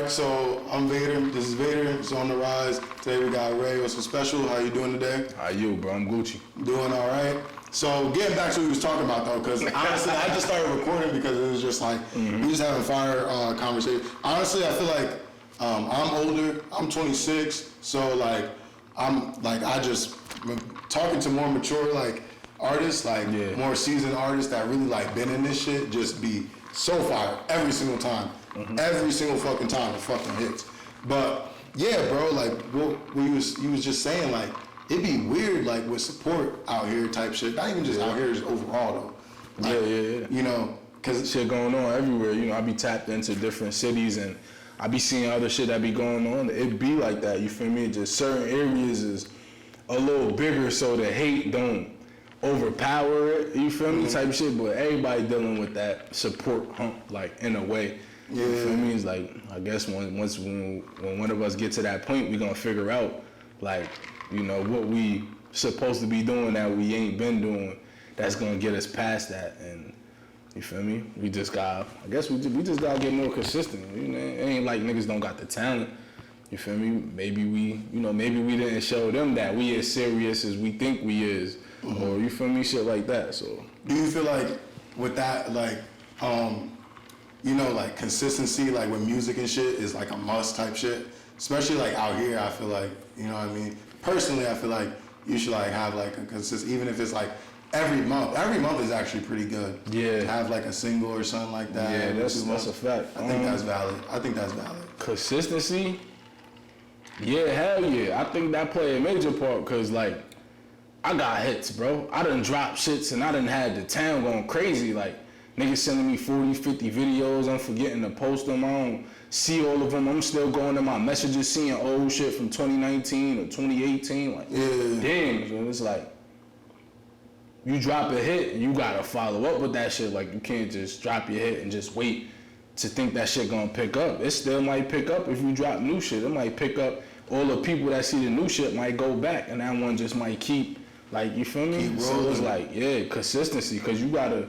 back. So I'm Vader. This is Vader. It's on the rise. Today we got Ray. What's so special? How you doing today? How you, bro? I'm Gucci. Doing all right. So getting back to what we was talking about though, because honestly, I just started recording because it was just like we just having fire conversation. Honestly, I feel like I'm older. I'm 26, so like I just talking to more mature like artists, like more seasoned artists that really like been in this shit, just be so fire every single time, every single fucking time it fucking hits. But yeah, bro, like what you was just saying, like it'd be weird like with support out here type shit. Not even just out here, just overall though. Like, yeah. You know, cause shit going on everywhere. You know, I be tapped into different cities and I be seeing other shit that be going on. It be like that. You feel me? Just certain areas is a little bigger so the hate don't overpower it, you feel me, type shit, but everybody dealing with that support hump, like, in a way. Yeah. You feel me? It's like, I guess when one of us get to that point, we gonna figure out, like, you know, what we supposed to be doing that we ain't been doing that's gonna get us past that, and you feel me? We just gotta gotta get more consistent, you know? It ain't like niggas don't got the talent, you feel me? Maybe we didn't show them that we as serious as we think we is, or you feel me, shit like that. So do you feel like with that, like, you know, like consistency, like with music and shit is like a must type shit, especially like out here? I feel like, you know what I mean? Personally, I feel like you should like have like a consistent, even if it's like every month is actually pretty good. Yeah. To have like a single or something like that. Yeah, that's a fact. I think that's valid. Consistency? Yeah, hell yeah. I think that play a major part because like I got hits, bro. I done dropped shits and I done had the town going crazy. Like niggas sending me 40, 50 videos. I'm forgetting to post them. I don't see all of them. I'm still going to my messages, seeing old shit from 2019 or 2018. Like, damn. So it's like, you drop a hit and you gotta follow up with that shit. Like you can't just drop your hit and just wait to think that shit gonna pick up. It still might pick up if you drop new shit. It might pick up. All the people that see the new shit might go back and that one just might keep, like, you feel me? So it's like, yeah, consistency, because you gotta,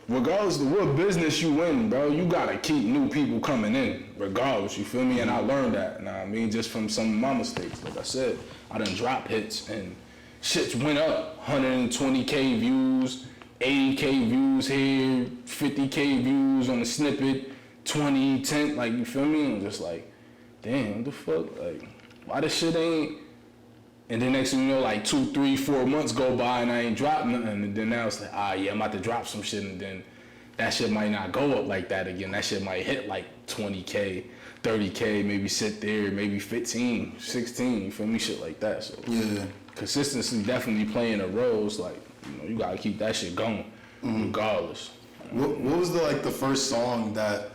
regardless of what business you in, bro, you gotta keep new people coming in, regardless, you feel me? And I learned that, you know what I mean, just from some of my mistakes. Like I said, I done dropped hits and shit went up, 120K views, 80K views here, 50K views on the snippet, 20, 10, like, you feel me? I'm just like, damn, what the fuck? Like, why this shit ain't? And then next thing you know, like 2, 3, 4 months go by and I ain't dropped nothing. And then now it's like, yeah, I'm about to drop some shit. And then that shit might not go up like that again. That shit might hit like 20K, 30K, maybe sit there, maybe 15, 16, you feel me? Shit like that. So yeah, consistency definitely playing a role. It's like, you know, you gotta keep that shit going, regardless. What was the first song that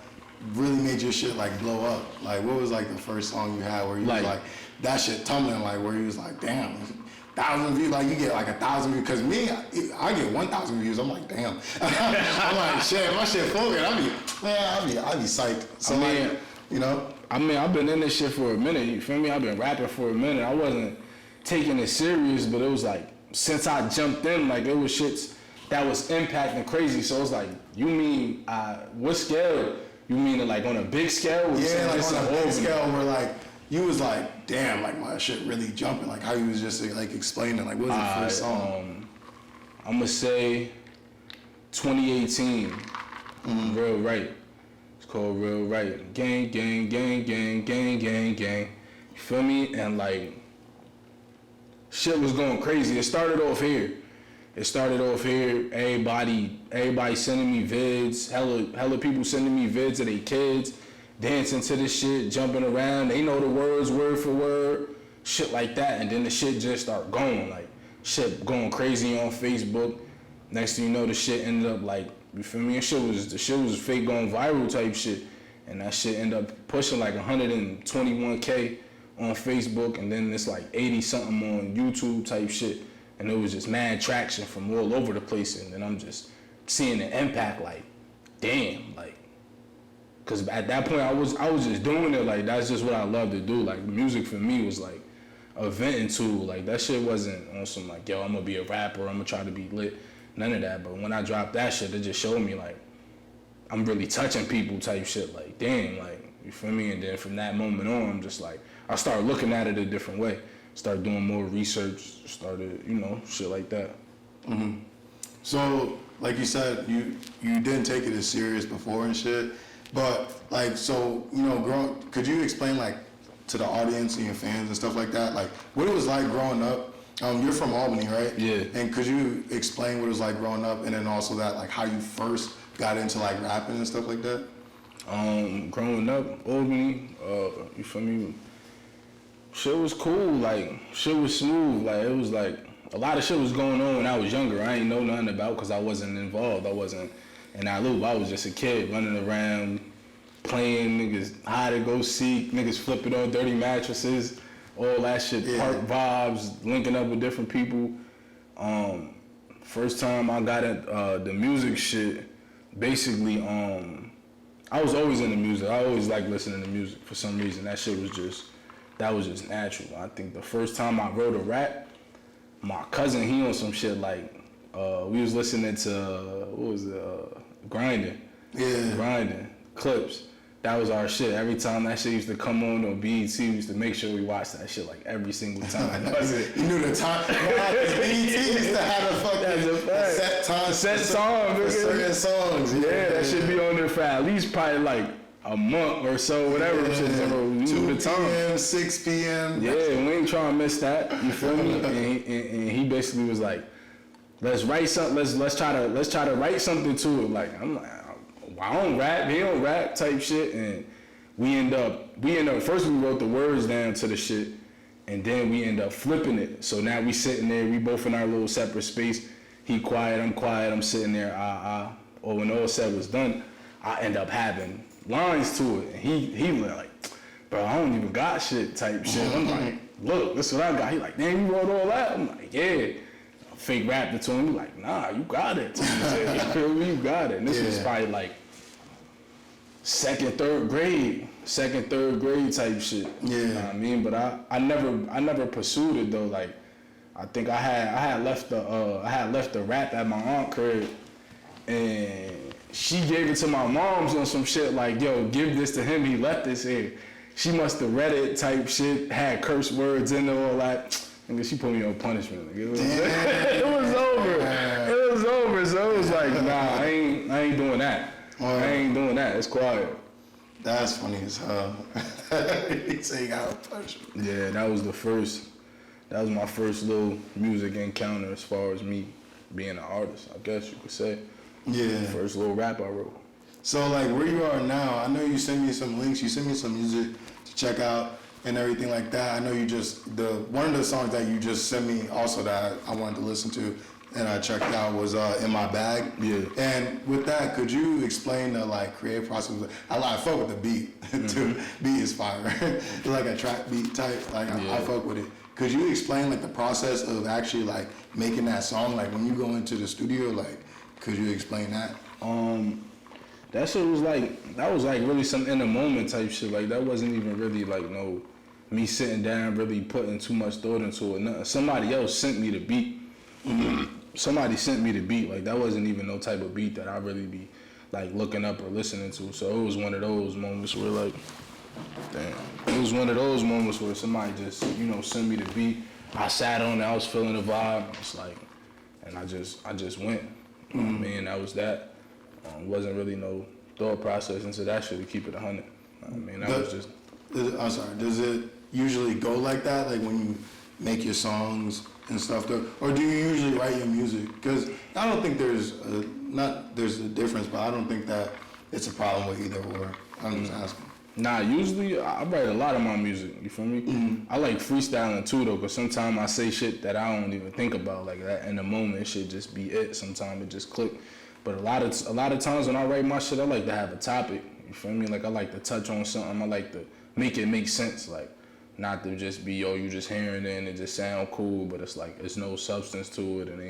really made your shit like blow up? Like what was like the first song you had where you was like that shit tumbling, like where you was like, damn, 1,000 views, like you get like 1,000 views? Cause me, I get 1,000 views. I'm like, damn. I'm like, shit, my shit floating. I be psyched. So I mean, like, you know. I mean, I've been in this shit for a minute. You feel me? I've been rapping for a minute. I wasn't taking it serious, but it was like since I jumped in, like it was shits that was impacting crazy. So it's like, you mean what scale? You mean it like on a big scale? Yeah, like on a big scale where like you was like, damn, like my shit really jumping. Like how you was just like explaining, like what was the first song? I'm gonna say 2018, Real Right. It's called Real Right. Gang, gang, gang, gang, gang, gang, gang. You feel me? And like, shit was going crazy. It started off here. Everybody sending me vids, hella people sending me vids of their kids, dancing to this shit, jumping around. They know the words word for word, shit like that. And then the shit just start going, like shit going crazy on Facebook. Next thing you know, the shit ended up like, you feel me? The shit was fake going viral type shit. And that shit ended up pushing like 121K on Facebook, and then it's like 80 something on YouTube type shit. And it was just mad traction from all over the place. And then I'm just seeing the impact like, damn, like, cause at that point I was just doing it, like that's just what I love to do. Like music for me was like a venting tool. Like that shit wasn't on some like, yo, I'm gonna be a rapper, I'm gonna try to be lit. None of that. But when I dropped that shit, it just showed me like, I'm really touching people type shit. Like, damn, like, You feel me? And then from that moment on, I'm just like, I started looking at it a different way. Started doing more research. Started, shit like that. Mm-hmm. So, like you said, you didn't take it as serious before and shit. But like, so could you explain like to the audience and your fans and stuff like that, like what it was like growing up? You're from Albany, right? Yeah. And could you explain what it was like growing up, and then also that like how you first got into like rapping and stuff like that? Growing up, Albany, you feel me? Shit was cool, like shit was smooth, like it was like a lot of shit was going on when I was younger. I ain't know nothing about because I wasn't involved. I wasn't in that loop. I was just a kid running around, playing niggas hide and go seek, niggas flipping on dirty mattresses, all that shit, park vibes, linking up with different people. First time I got at the music shit, basically, I was always into music. I always liked listening to music for some reason. That was just natural. I think the first time I wrote a rap, my cousin, he on some shit like, we was listening to, Grinding. Yeah. Grinding, Clips. That was our shit. Every time that shit used to come on BET, we used to make sure we watched that shit like every single time. You knew the time. BET used to have a set time. Set song, for certain songs. Yeah, that should be on there for at least probably like a month or so, whatever. Yeah. Shit, you knew the time. 2 p.m., 6 p.m. Yeah, we ain't trying to miss that. You feel me? And he basically was like, let's write something. Let's try to write something to it. Like I'm like, I don't rap. He don't rap type shit. And we end up first we wrote the words down to the shit, and then we end up flipping it. So now we sitting there. We both in our little separate space. He quiet. I'm sitting there. Or when all said was done, I end up having lines to it. And he like, bro, I don't even got shit type shit. I'm like, look, this is what I got. He like, damn, you wrote all that? I'm like, yeah. Fake rapped it to him. He like, nah, you got it. You feel me? You got it. And this was probably like second, third grade type shit. Yeah. You know what I mean? But I never pursued it though. Like, I think I had left the rap at my aunt crib, and she gave it to my mom's on some shit like, yo, give this to him. He left this here. She must have read it type shit, had curse words in there, all that. And she put me on punishment. Like, it was over. It was over. So it was like, nah, I ain't doing that. I ain't doing that. It's quiet. That's funny as hell. He say you got punishment. Yeah, that was my first little music encounter as far as me being an artist, I guess you could say. Yeah. First little rap I wrote. So like where you are now, I know you sent me some links, you sent me some music to check out and everything like that. I know you one of the songs that you just sent me also that I wanted to listen to and I checked out was In My Bag. Yeah. And with that, could you explain the like creative process? I fuck with the beat. The beat is fire. It's like a trap beat type. Like I fuck with it. Could you explain like the process of actually like making that song? Like when you go into the studio, like could you explain that? That shit was like really some in the moment type shit. Like that wasn't even really like me sitting down really putting too much thought into it. Nothing. Somebody else sent me the beat. Somebody sent me the beat. Like that wasn't even no type of beat that I really be like looking up or listening to. So it was one of those moments where like, damn. It was one of those moments where somebody just sent me the beat. I sat on it. I was feeling the vibe. It's like, and I just went. You know what I mean? That was that. Wasn't really no thought process into that shit to keep it 100. I mean, that was just. I'm sorry. Does it usually go like that? Like when you make your songs and stuff, or do you usually write your music? Because I don't think there's a difference, but I don't think that it's a problem with either or. I'm just asking. Nah, usually I write a lot of my music. You feel me? Mm-hmm. I like freestyling too though, because sometimes I say shit that I don't even think about like that in the moment. It should just be it. Sometimes it just click. But a lot of times when I write my shit, I like to have a topic. You feel me? Like I like to touch on something. I like to make it make sense. Like not to just be you just hearing it and it just sound cool, but it's like it's no substance to it, and I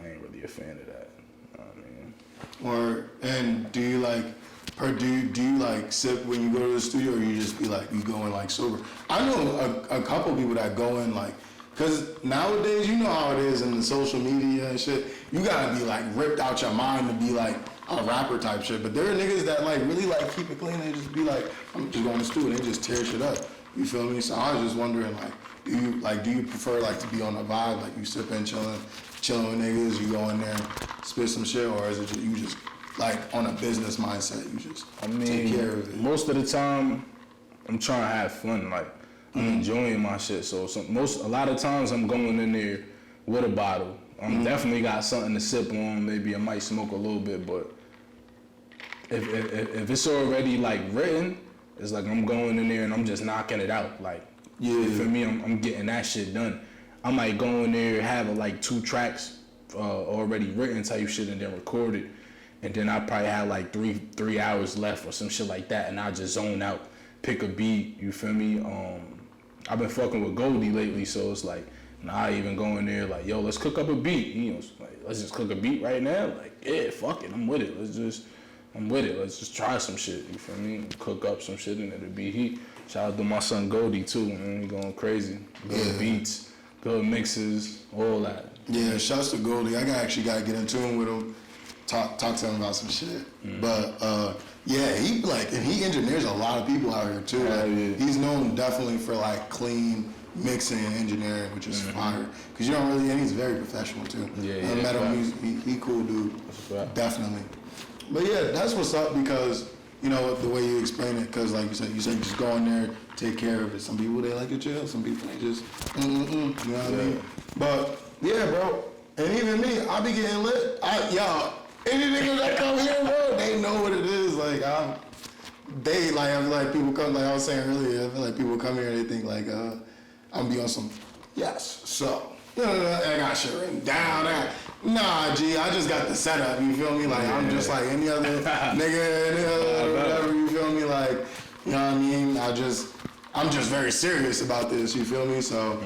ain't really a fan of that. You know what I mean? And do you like sip when you go to the studio, or you just be like you go in like sober? I know a couple people that go in like Cause nowadays, you know how it is in the social media and shit. You gotta be like ripped out your mind to be like a rapper type shit. But there are niggas that like really like keep it clean. They just be like, I'm just going to the studio. They just tear shit up. You feel me? So I was just wondering, like, do you prefer like to be on a vibe, like you sipping, chilling with niggas? You go in there, spit some shit, or is it just, you just like on a business mindset? You just take care of it. Most of the time, I'm trying to have fun. Like. I'm enjoying my shit, so a lot of times I'm going in there with a bottle. I'm definitely got something to sip on. Maybe I might smoke a little bit, but if it's already like written, it's like I'm going in there and I'm just knocking it out. Like, for me, I'm getting that shit done. I might go in there, have like 2 tracks already written type shit, and then record it, and then I probably have like three hours left or some shit like that, and I just zone out, pick a beat. You feel me? I've been fucking with Goldie lately, so it's like, I even go in there like, yo, let's cook up a beat. You know, like, let's just cook a beat right now. Like, yeah, fuck it, I'm with it. Let's just try some shit. You feel me? Cook up some shit and it'll be heat. Shout out to my son Goldie too, man. He going crazy. Good beats, good mixes, all that. Yeah, shouts to Goldie. I actually got to get in tune with him. Talk to him about some shit. But yeah, he engineers a lot of people out here too. Like, he's known definitely for like clean mixing and engineering, which is fire. Cause you don't really, and he's very professional too. I met him. He cool dude. Definitely. But yeah, that's what's up, because you know the way you explain it. Cause like you said just go in there, take care of it. Some people they like to chill. Some people they just you know what I mean. But yeah, bro. And even me, I be getting lit. Y'all. Any niggas that come here, bro, they know what it is. Like, I feel like people come, like I was saying earlier, I feel like people come here and they think like, I'm gonna be on some, yes, so, I got shit written down. Nah, G, I just got the setup, you feel me? Like, I'm just like any other nigga, whatever, you feel me? Like, you know what I mean? I'm just very serious about this, you feel me? So,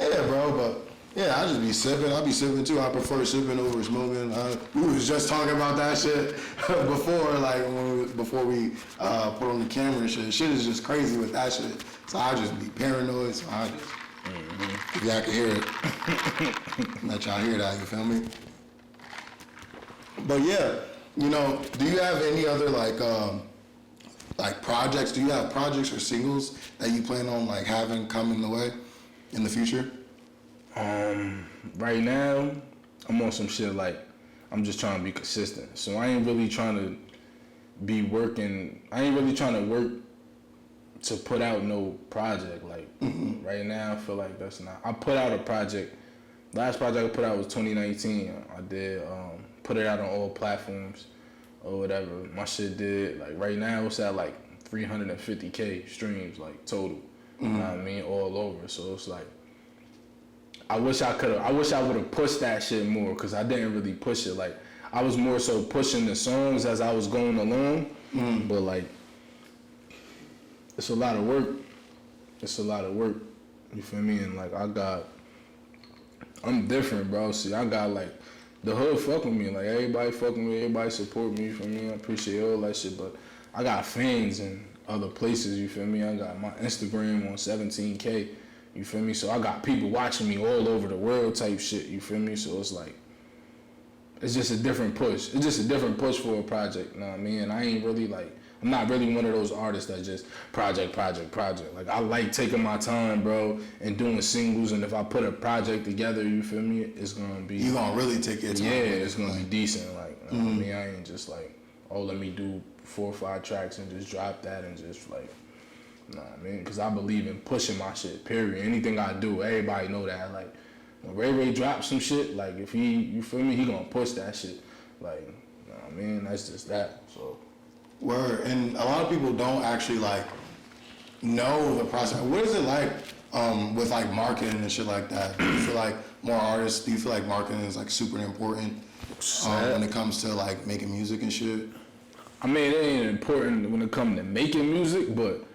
yeah, bro, but. Yeah, I just be sipping. I be sipping too. I prefer sipping over smoking. We was just talking about that shit before, like before we put on the camera and shit. Shit is just crazy with that shit. So I just be paranoid. So I just, if y'all can hear it, let y'all hear that. You feel me? But yeah, do you have any other like projects? Do you have projects or singles that you plan on like having coming the way in the future? Right now, I'm on some shit like, I'm just trying to be consistent. So I ain't really trying to be working, I ain't really trying to work to put out no project. Like, right now, I feel like that's not, I put out a project, last project I put out was 2019. I did, put it out on all platforms or whatever. My shit did, like right now it's at like 350K streams, like total. You know what I mean? All over. So it's like, I wish I would have pushed that shit more, because I didn't really push it. Like, I was more so pushing the songs as I was going along, but like, it's a lot of work. It's a lot of work. You feel me? And like, I'm different, bro. See, I got like, the hood fuck with me. Like, everybody fuck with me, everybody support me, you feel me? I appreciate all that shit, but I got fans in other places, you feel me? I got my Instagram on 17K. You feel me? So I got people watching me all over the world type shit, you feel me? So it's like, it's just a different push. It's just a different push for a project, you know what I mean? And I ain't really like, I'm not really one of those artists that just project. Like, I like taking my time, bro, and doing singles, and if I put a project together, you feel me, it's gonna be... You gonna really take your time. Yeah, it's gonna be decent, like, you know what I mean? I ain't just like, let me do 4 or 5 tracks and just drop that and just like... Nah, I mean, because I believe in pushing my shit, period. Anything I do, everybody know that. Like, when Ray drops some shit, like, if he, you feel me, he gonna push that shit. Like, nah, I mean, that's just that, so. Word, and a lot of people don't actually, like, know the process. What is it like with, like, marketing and shit like that? Do you feel like more artists, do you feel like marketing is, like, super important when it comes to, like, making music and shit? I mean, it ain't important when it comes to making music, but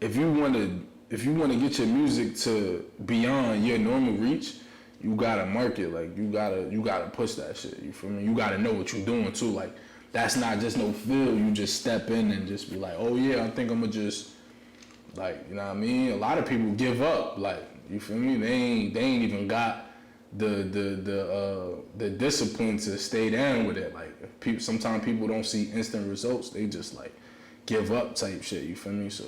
if you want to get your music to beyond your normal reach, you gotta market. Like, you gotta push that shit. You feel me? You gotta know what you're doing too. Like, that's not just no feel. You just step in and just be like, oh yeah, I think I'm gonna just Like, you know what I mean? A lot of people give up. Like, you feel me? They ain't even got the discipline to stay down with it. Like, sometimes people don't see instant results. They just like give up type shit. You feel me? So,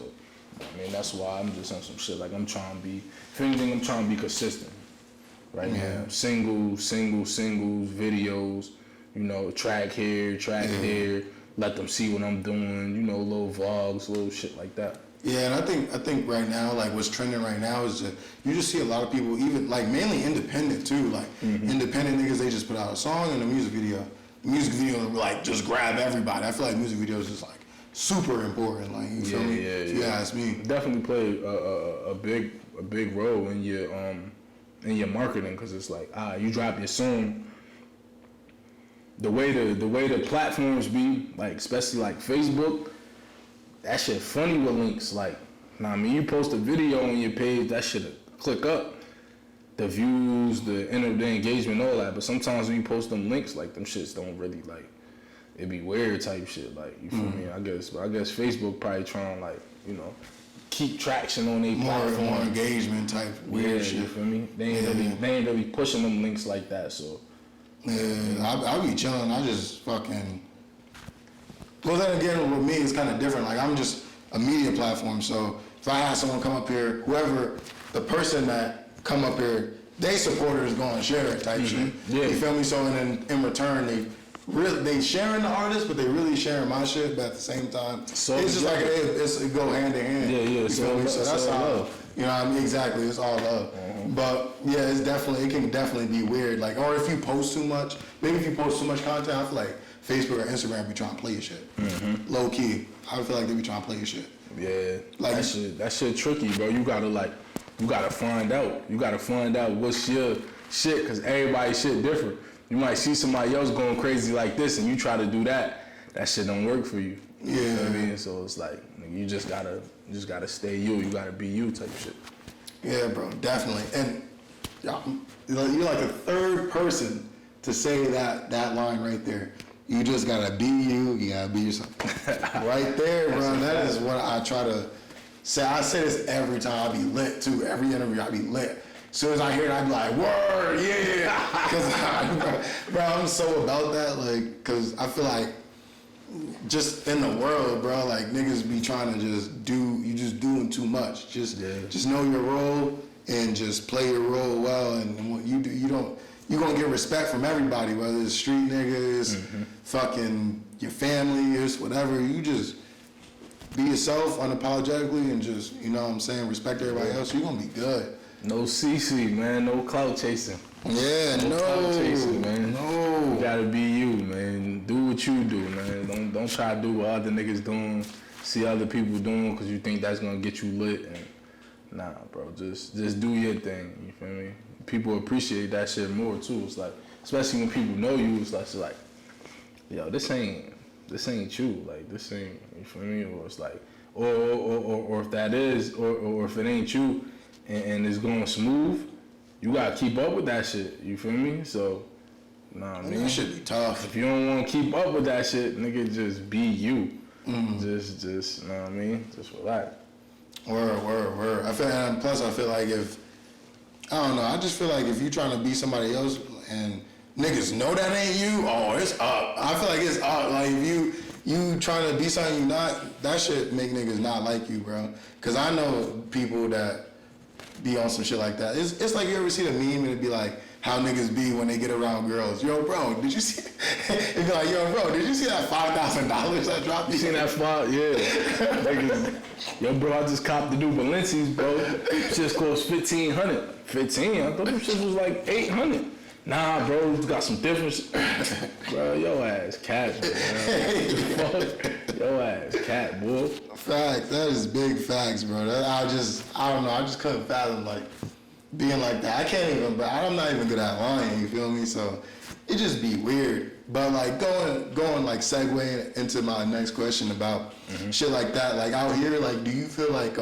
I mean, that's why I'm just on some shit. Like, I'm trying to be, if anything, I'm trying to be consistent. Right now, singles, videos. You know, track here, track there. Let them see what I'm doing. You know, little vlogs, little shit like that. Yeah, and I think right now, like what's trending right now is that you just see a lot of people, even like mainly independent too, like independent niggas. They just put out a song and a music video. The music video like just grab everybody. I feel like music videos is like super important. Like you feel me? If you ask me, definitely play a big role in your marketing, because it's like you drop your song. The way the platforms be, like especially like Facebook. That shit funny with links, like, nah, I mean, you post a video on your page, that shit click up, the views, the engagement, all that. But sometimes when you post them links, like them shits don't really like, it be weird type shit, like you feel me? I guess Facebook probably trying like, you know, keep traction on their platform, more engagement type weird shit. You feel me? They ain't really pushing them links like that, so. Yeah, I be chilling. I just fucking. Well, then again, with me, it's kind of different. Like, I'm just a media platform, so if I have someone come up here, whoever, the person that come up here, they supporters going to share it type shit. Yeah. You feel me? So, and then in return, they sharing the artist, but they really sharing my shit, but at the same time, So it's just like, it go hand in hand. Yeah. You feel me? So that's how, love. you know what I mean? Exactly, it's all love. But yeah, it can definitely be weird. Like, or if you post too much, maybe if you post too much content, I feel like Facebook or Instagram be trying to play your shit. Low key, I feel like they be trying to play your shit. Yeah, like that shit tricky, bro. You gotta find out. You gotta find out what's your shit, because everybody's shit different. You might see somebody else going crazy like this, and you try to do that. That shit don't work for you. You know what I mean? So it's like you just gotta stay you. You gotta be you type shit. Yeah, bro, definitely. And you're like the third person to say that line right there. You just gotta be you. You gotta be yourself. Right there, bro. That is what I try to say. I say this every time. I be lit too. Every interview, I be lit. As soon as I hear it, I be like, word, yeah. Because, bro, I'm so about that. Like, because I feel like just in the world, bro, like niggas be trying to you just doing too much. Just know your role and just play your role well. And what you do, you're gonna get respect from everybody, whether it's street niggas, fucking your family, or whatever. You just be yourself unapologetically and just, you know what I'm saying, respect everybody else. You're gonna be good. No CC, man. No clout chasing. Yeah, no clout chasing, man. No. You gotta be you, man. Do what you do, man. Don't try to do what other niggas doing, see other people doing, because you think that's gonna get you lit. And nah, bro. Just do your thing. You feel me? People appreciate that shit more too. It's like, especially when people know you, it's like, yo, this ain't you. Like, this ain't, you feel me? Or it's like, or if that is, or if it ain't you, and it's going smooth, you gotta keep up with that shit. You feel me? So, nah, man. That shit be tough. If you don't want to keep up with that shit, nigga, just be you. Just, you know what I mean? Just relax. Word. I feel like I just feel like if you trying to be somebody else and niggas know that ain't you, it's up. I feel like it's up. Like if you trying to be something you not, that shit make niggas not like you, bro. Cause I know people that be on some shit like that. It's like you ever see the meme and it'd be like how niggas be when they get around girls. Yo, bro, did you see? It'd be like, yo, bro, did you see that $5,000 I dropped? You seen that $5? Yeah. Niggas, yo, bro, I just copped the new Balenci's, bro. Just cost $1,500. 15? I thought them shit was like $800. Nah, bro, you got some difference. Bro, your ass cat, bro. Your ass cat, boy. Facts. That is big facts, bro. I don't know. I just couldn't fathom like being like that. I can't even. But I'm not even good at lying. You feel me? So it just be weird. But like going like segueing into my next question about shit like that. Like out here, like do you feel like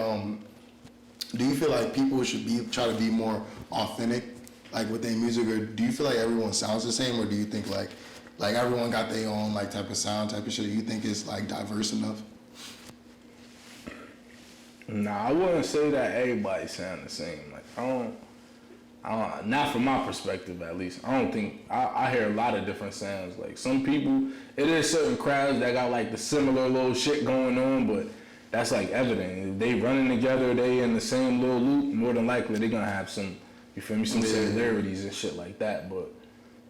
people should try to be more authentic, like with their music, or do you feel like everyone sounds the same, or do you think like everyone got their own like type of sound, type of shit? Do you think it's like diverse enough? Nah, I wouldn't say that everybody sound the same. Like I don't, not from my perspective at least. I don't think I hear a lot of different sounds. Like some people, it is certain crowds that got like the similar little shit going on, but that's like evident. If they running together, they in the same little loop. More than likely, they gonna have some, you feel me, some similarities and shit like that. But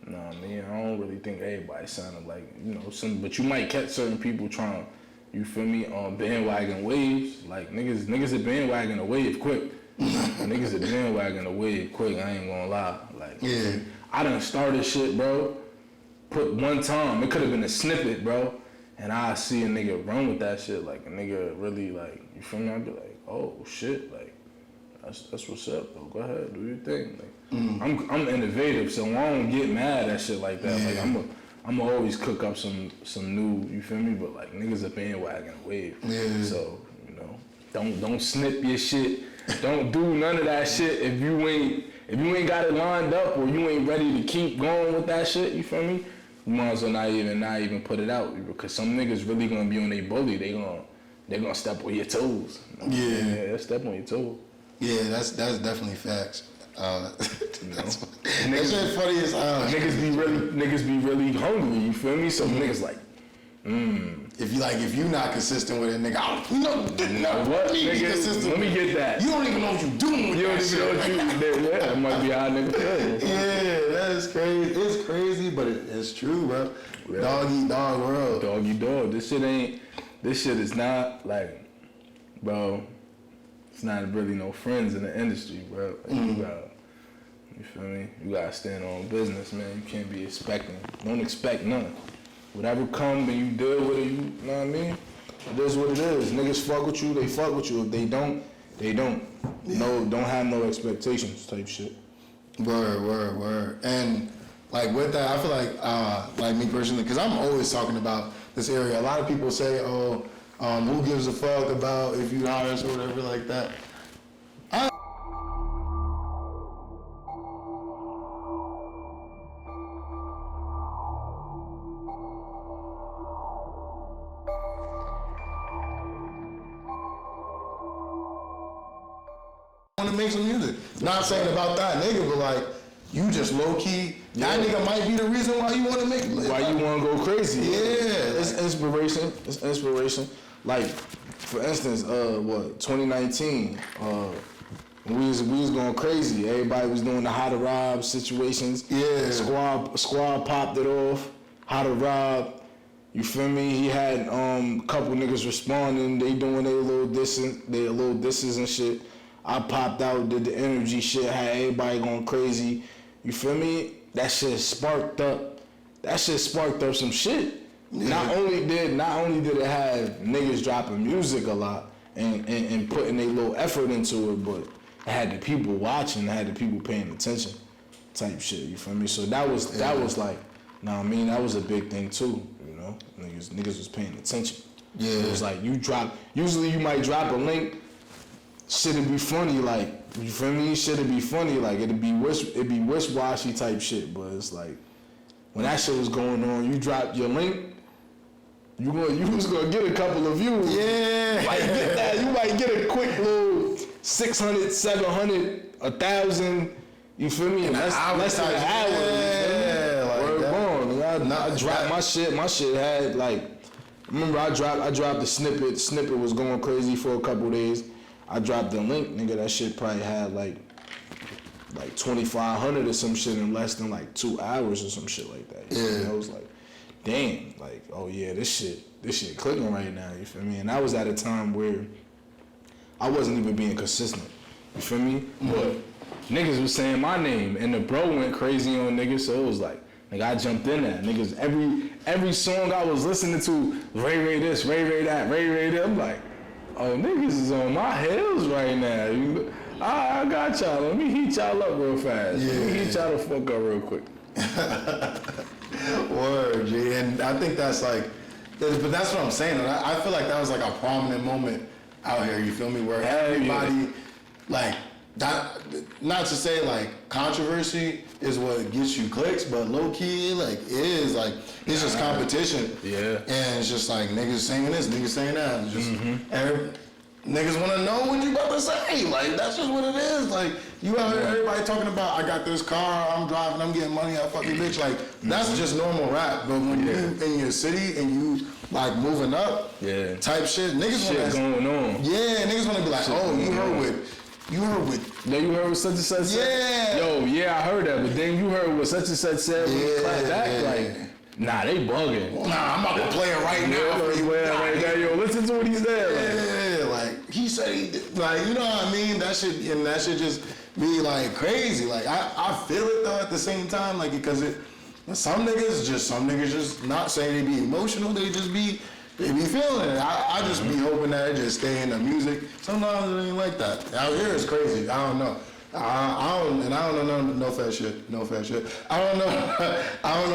no, I mean, I don't really think everybody sounded like, you know, some. But you might catch certain people trying, you feel me, on bandwagon waves. Like niggas are bandwagon a wave quick. Niggas are bandwagon a wave quick. I ain't gonna lie. Like, yeah, I done started shit, bro. Put one time, it could have been a snippet, bro. And I see a nigga run with that shit, like a nigga really like, you feel me? I'd be like, oh shit, like that's what's up, though. Go ahead, do your thing. Like, I'm innovative, so I don't get mad at shit like that. Yeah. Like I'm always cook up some new, you feel me? But like niggas a bandwagon wave. Yeah. So, you know, don't snip your shit. Don't do none of that shit if you ain't got it lined up or you ain't ready to keep going with that shit, you feel me? You might as well not even put it out, because some niggas really gonna be on their bully. They gonna step on your toes. Yeah, step on your toes. Yeah, that's definitely facts. You know? That's shit funny as hell. Niggas be really hungry. You feel me? So niggas like, If you not consistent with it, nigga, you know what? Nigga, Nigga, consistent. let me get that. You don't even know what you're doing with You don't that even shit. know what you. Yeah, that might be how a nigga feel. Yeah, that is crazy. It's crazy, but it's true, bro. Yeah. Dog eat dog world. Dog eat dog. This shit is not like, bro. It's not really no friends in the industry, bro. Like, you feel me? You gotta stand on business, man. You can't be expecting. Don't expect nothing. Whatever come and you deal with it, you know what I mean? It is what it is. Niggas fuck with you, they fuck with you. If they don't, they don't. Yeah. No, don't have no expectations type shit. Word. And like with that, I feel like me personally, because I'm always talking about this area. A lot of people say, who gives a fuck about if you honest or whatever like that. Want to make some music. Not saying about that nigga, but like you just low key. That nigga might be the reason why you want to make. Why you want to go crazy? Yeah, it's inspiration. It's inspiration. Like, for instance, 2019, when we was going crazy. Everybody was doing the how to rob situations. Yeah. Squad popped it off. How to rob. You feel me? He had a couple niggas responding. They doing their little disses and shit. I popped out, did the energy shit, had everybody going crazy. You feel me? That shit sparked up some shit. Yeah. Not only did it have niggas dropping music a lot and putting a little effort into it, but it had the people watching, it had the people paying attention type shit, you feel me? So that was like, I mean, that was a big thing too, you know? Niggas was paying attention. Yeah. It was like usually you might drop a link, shit'd be funny, like, you feel me? Shit'd be funny, like, it'd be wish-washy type shit, but it's like, when that shit was going on, you dropped your link, you was gonna get a couple of views. Yeah. You might get that, you might get a quick little 600, 700, 1,000, you feel me? And that's less than an hour. Yeah, like that. I dropped my shit had, like, remember I dropped the snippet. Snippet was going crazy for a couple days. I dropped the link, nigga. That shit probably had like 2,500 or some shit in less than like 2 hours or some shit like that. You know? I was like, damn, like, oh yeah, this shit clicking right now. You feel me? And I was at a time where I wasn't even being consistent. You feel me? But niggas was saying my name, and the bro went crazy on niggas. So it was like, nigga, I jumped in there. Niggas, every song I was listening to, Ray this, Ray that, Ray that. I'm like, oh, niggas is on my heels right now. I got y'all. Let me heat y'all up real fast. Yeah. Let me heat y'all the fuck up real quick. Word, G. And I think that's like, but that's what I'm saying. I feel like that was like a prominent moment out here, you feel me? Where everybody, like, not to say like controversy is what gets you clicks, but low key, like, is like, it's just competition. Yeah. And it's just like niggas saying this, niggas saying that. It's just niggas want to know what you about to say. Like, that's just what it is. Like, you out here, everybody talking about, I got this car, I'm driving, I'm getting money, I fucking bitch. Like, that's just normal rap. But when you in your city and you, like, moving up, type shit, niggas shit going on. Yeah, niggas want to be like, oh, you heard with. No, you heard what such and such said? Yo, yeah, I heard that. But then you heard what such and such said when you clapped back. Like, nah, they bugging. Nah, I'm about to play it right now. Play it right now. Yo, listen to what he said. Yeah, like, he said he did. Like, you know what I mean? That shit just be, like, crazy. Like, I feel it, though, at the same time. Like, because some niggas just not saying they be emotional. They be feeling it. I just be hoping that it just stay in the music. Sometimes it ain't like that. Out here it's crazy. I don't know. I don't know no fat shit. No fat shit. I don't know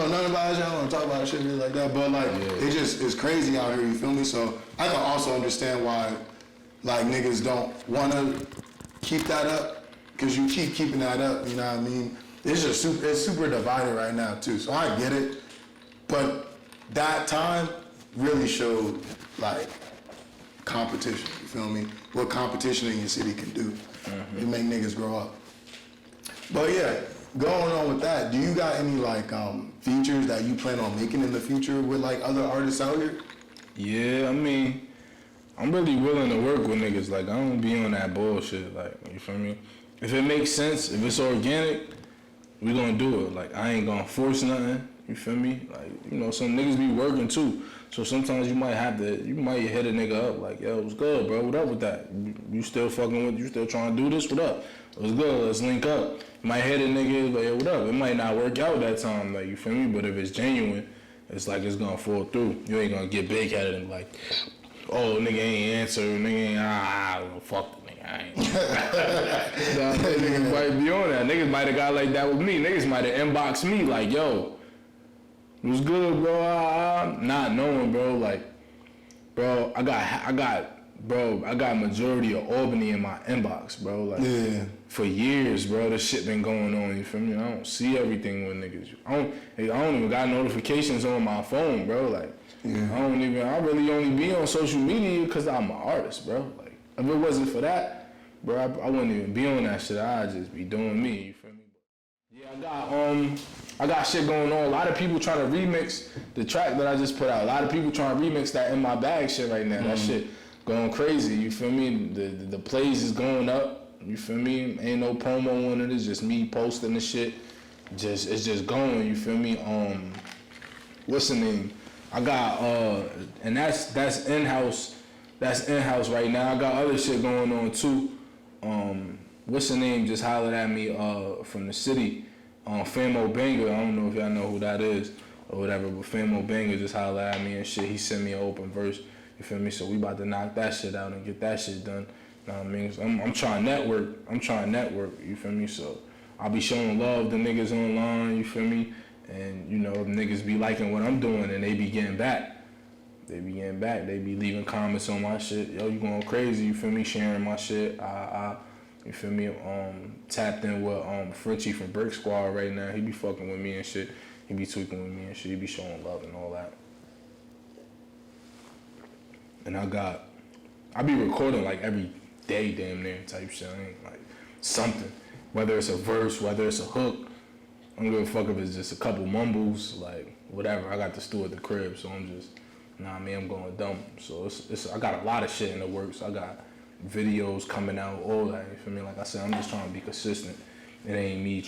nothing about it. I don't want to talk about shit like that. But like it just is crazy out here. You feel me? So I can also understand why like niggas don't want to keep that up because you keep keeping that up. You know what I mean? It's just it's super divided right now too. So I get it. But that time really showed like competition, you feel me? What competition in your city can do. It make niggas grow up. But yeah, going on with that, do you got any like features that you plan on making in the future with like other artists out here? Yeah, I mean, I'm really willing to work with niggas. Like I don't be on that bullshit. Like, you feel me? If it makes sense, if it's organic, we gonna do it. Like I ain't gonna force nothing. You feel me? Like, you know, some niggas be working too. So sometimes you might hit a nigga up like, yo, what's good, bro? What up with that? You still fucking with, you still trying to do this? What up? What's good? Let's link up. You might hit a nigga like, yo, what up? It might not work out that time, like, you feel me? But if it's genuine, it's like it's gonna fall through. You ain't gonna get big headed and like, oh, nigga ain't answer, nigga ain't, fuck the nigga, I ain't. Niggas might be on that. Niggas might have got like that with me. Niggas might have inboxed me like, yo, what's good, bro? Not knowing, bro. Like, bro, I got majority of Albany in my inbox, bro. Like, for years, bro, this shit been going on. You feel me? I don't see everything with niggas. I don't even got notifications on my phone, bro. Like, I really only be on social media because I'm an artist, bro. Like, if it wasn't for that, bro, I wouldn't even be on that shit. I'd just be doing me. You feel me? Yeah, I got shit going on. A lot of people trying to remix the track that I just put out. A lot of people trying to remix that In My Bag shit right now. That shit going crazy. You feel me? The plays is going up. You feel me? Ain't no promo on it. It's just me posting the shit. It's just going. You feel me? What's the name? I got and that's in-house. That's in-house right now. I got other shit going on too. What's the name? Just hollered at me from the city. Famo Banger, I don't know if y'all know who that is or whatever, but Famo Banger just hollered at me and shit. He sent me an open verse, you feel me? So we about to knock that shit out and get that shit done. You know what I mean? So I'm trying to network, you feel me? So I'll be showing love to niggas online, you feel me? And, you know, niggas be liking what I'm doing and they be getting back. They be leaving comments on my shit. Yo, you going crazy, you feel me? Sharing my shit. You feel me? Tapped in with Frenchie from Brick Squad right now. He be fucking with me and shit. He be tweaking with me and shit. He be showing love and all that. And I be recording like every day damn near type shit. I ain't like something. Whether it's a verse, whether it's a hook. I don't give a fuck if it's just a couple mumbles, like whatever. I got the stew at the crib, so I'm just, I'm going dumb. So I got a lot of shit in the works. I got videos coming out, all that, you feel me? Like I said, I'm just trying to be consistent. It ain't me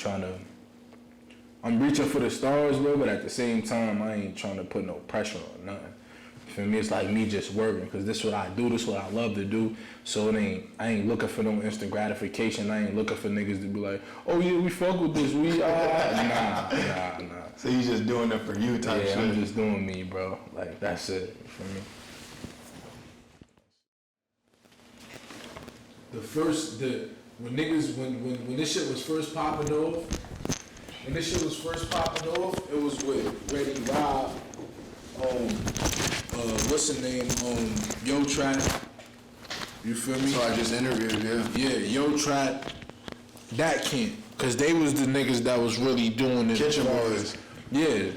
I'm reaching for the stars, bro, but at the same time, I ain't trying to put no pressure on nothing. You feel me? It's like me just working, because this is what I do, this is what I love to do. So I ain't looking for no instant gratification. I ain't looking for niggas to be like, oh yeah, we fuck with this, nah. So you just doing it for you type shit? Yeah, I'm just doing me, bro. Like, that's it, you feel me? When this shit was first popping off, it was with Ready Rob, what's the name, Yo Trap, you feel me? So I just interviewed, Yeah, Yo Trap, that Kent, cause they was the niggas that was really doing it. Kitchen Boys. Yeah,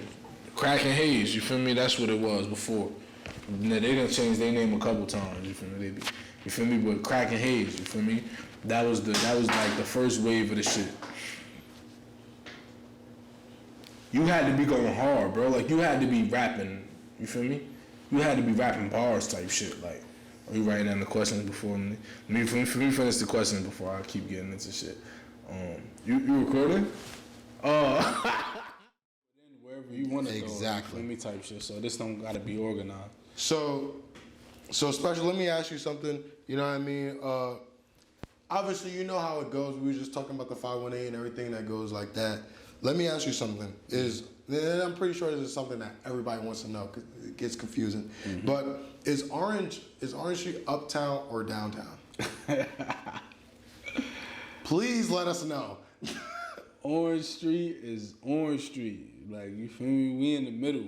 Crack and Haze, you feel me? That's what it was before. They done changed their name a couple times, you feel me? You feel me? With Crack and Haze, you feel me? That was like the first wave of the shit. You had to be going hard, bro. Like you had to be rapping. You feel me? You had to be rapping bars type shit. Like, are you writing down the questions before me? Let me finish the questions before I keep getting into shit. You recording? Wherever you want to go. Exactly. Let me type shit. So this don't gotta be organized. So Special, let me ask you something. You know what I mean? Obviously, you know how it goes. We were just talking about the 518 and everything that goes like that. Let me ask you something. And I'm pretty sure this is something that everybody wants to know because it gets confusing. Mm-hmm. But is Orange Street uptown or downtown? Please let us know. Orange Street is Orange Street. Like, you feel me? We in the middle.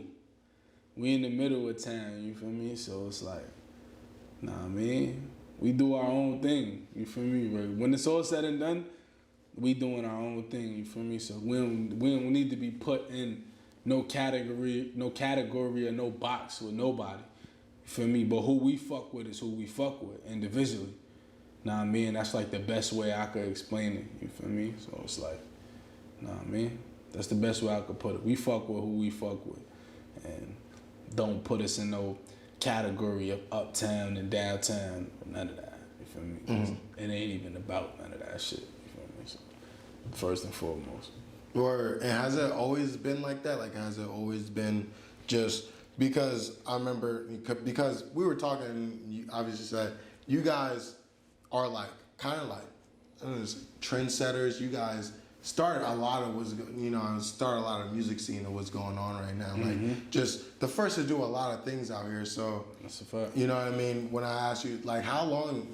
We in the middle of town, you feel me? So it's like, nah, man, we do our own thing, you feel me? When it's all said and done, we doing our own thing, you feel me? So we don't need to be put in no category or no box with nobody, you feel me? But who we fuck with is who we fuck with individually. Nah, I mean, that's like the best way I could explain it, you feel me? So it's like, nah, man, that's the best way I could put it. We fuck with who we fuck with, and don't put us in no category of uptown and downtown, none of that, you feel me? Mm-hmm. It ain't even about none of that shit, you feel me? So, first and foremost. And has it always been like that? Like, has it always been just because I remember, because we were talking, and you obviously said, you guys are like, kind of like, trendsetters. You guys started a lot of music scene of what's going on right now. Mm-hmm. Like, just the first to do a lot of things out here. So, that's a fact. You know what I mean? When I asked you, like, how long,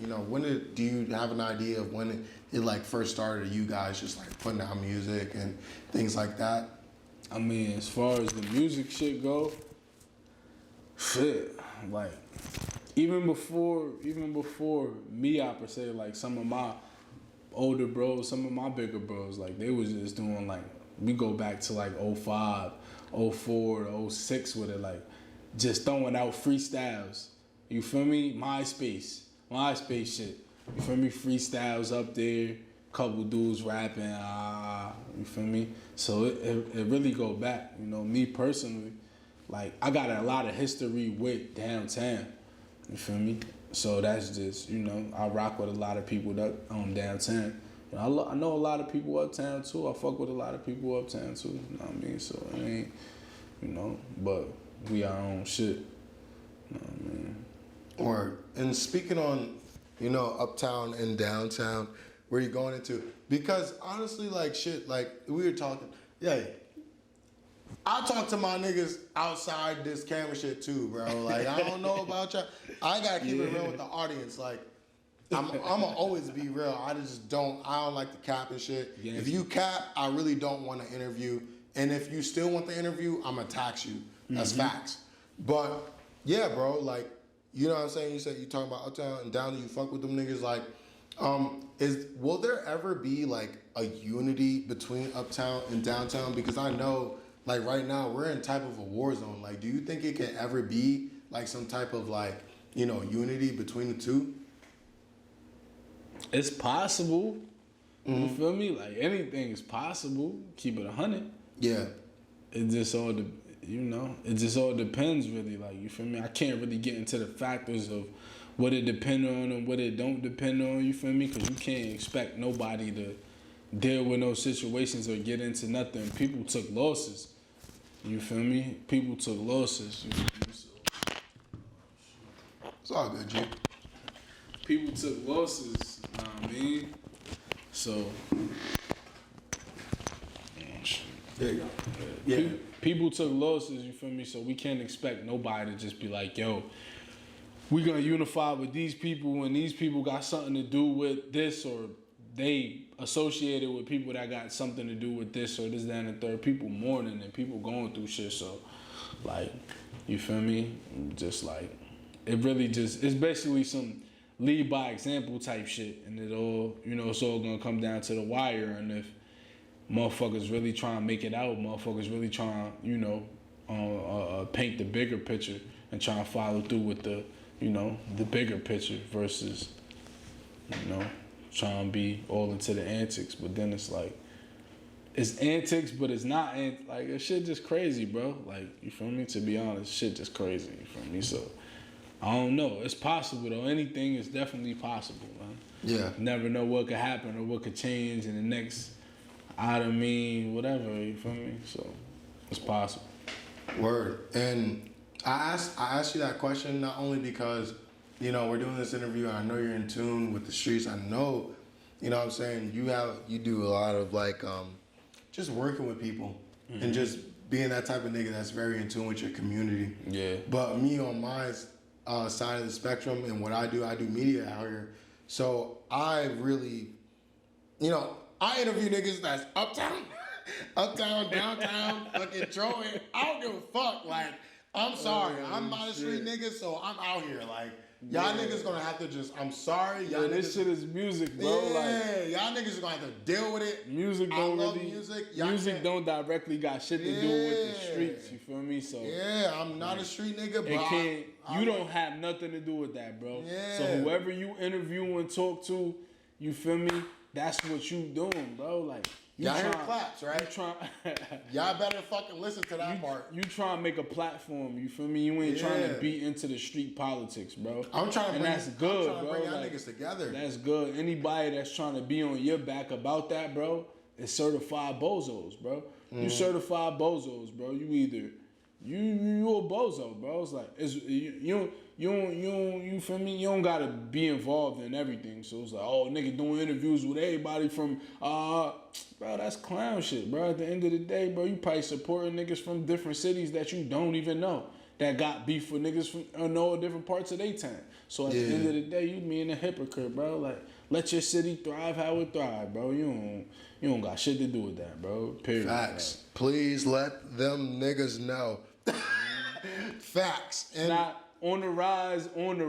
do you have an idea of when it like first started, you guys just like putting out music and things like that? I mean, as far as the music shit go, shit, like, even before me, I per se, like some of my older bros, some of my bigger bros, like they was just doing like, we go back to like 05, 04, 06 with it, like just throwing out freestyles. You feel me? MySpace shit. You feel me? Freestyles up there, couple dudes rapping, you feel me? So it really go back, me personally, like I got a lot of history with downtown, you feel me? So that's just, I rock with a lot of people that downtown. I know a lot of people uptown too. I fuck with a lot of people uptown too. You know what I mean? So it ain't, but we our own shit. You know what I mean? Or, and speaking on, uptown and downtown, where you going into? Because honestly, like shit, like we were talking, I talk to my niggas outside this camera shit too, bro. Like, I don't know about y'all. I gotta keep it real with the audience. Like, I'ma always be real. I don't like the cap and shit. Yeah. If you cap, I really don't want to interview. And if you still want the interview, I'ma tax you. That's facts. But yeah, bro, like, you know what I'm saying? You said you talking about uptown and down, you fuck with them niggas. Like, will there ever be like a unity between uptown and downtown? Because I know, like right now, we're in type of a war zone. Like, do you think it can ever be like some type of like, unity between the two? It's possible. Mm-hmm. You feel me? Like anything is possible. Keep it 100. Yeah. It just all depends really. Like, you feel me? I can't really get into the factors of what it depend on and what it don't depend on. You feel me? Because you can't expect nobody to deal with no situations or get into nothing. People took losses. You feel me? People took losses. You feel me? So, it's all good, G. People took losses. You know what I mean? So, there you go. Yeah. People took losses. You feel me? So we can't expect nobody to just be like, yo, we gonna unify with these people, and these people got something to do with this, or they associated with people that got something to do with this or this, that, and the third. People mourning and people going through shit. So, like, you feel me? Just like, it really just, it's basically some lead by example type shit. And it all, it's all gonna come down to the wire. And if motherfuckers really trying to make it out, motherfuckers really trying, paint the bigger picture and trying to follow through with the you know, the bigger picture versus, you know, trying to be all into the antics. But then it's like, it's antics, but it's not like this shit just crazy, bro. Like, you feel me? To be honest, shit just crazy. You feel me? So I don't know. It's possible though. Anything is definitely possible, man. Yeah. Never know what could happen or what could change in the next, whatever. You feel me? So it's possible. Word. And I asked you that question not only because, you know, we're doing this interview and I know you're in tune with the streets. I know, you know what I'm saying, you do a lot of like just working with people and just being that type of nigga that's very in tune with your community. Yeah. But me on my side of the spectrum and what I do media out here. So I really, you know, I interview niggas that's uptown, downtown, fucking Troy. I don't give a fuck. Like, I'm sorry. I'm not a street nigga, so I'm out here. Like, y'all niggas gonna have to just, I'm sorry. Y'all niggas, this shit is music, bro. Yeah, like, y'all niggas are gonna have to deal with it. Music don't I love really, music. music don't directly got shit to do with the streets, you feel me? So yeah, I'm not a street nigga, but it can't, you don't have nothing to do with that, bro. Yeah. So whoever you interview and talk to, you feel me? That's what you doing, bro. Like, y'all hear claps, right? You trying, y'all better fucking listen to that part. You trying to make a platform, you feel me? You ain't trying to be into the street politics, bro. I'm trying to bring, that's good, I'm trying to bro. bring y'all Like, niggas together. That's good. Anybody that's trying to be on your back about that, bro, is certified bozos, bro. You certified bozos, bro. You either you a bozo, bro. It's like you feel me? You don't gotta be involved in everything. So it's like, oh, nigga doing interviews with everybody from bro, that's clown shit, bro. At the end of the day, bro, you probably supporting niggas from different cities that you don't even know that got beef with niggas from all different parts of their town. So at the end of the day, you being a hypocrite, bro. Like, let your city thrive how it thrive, bro. You don't got shit to do with that, bro. Period. Facts. Like, please let them niggas know. Facts. It's not on the rise. On the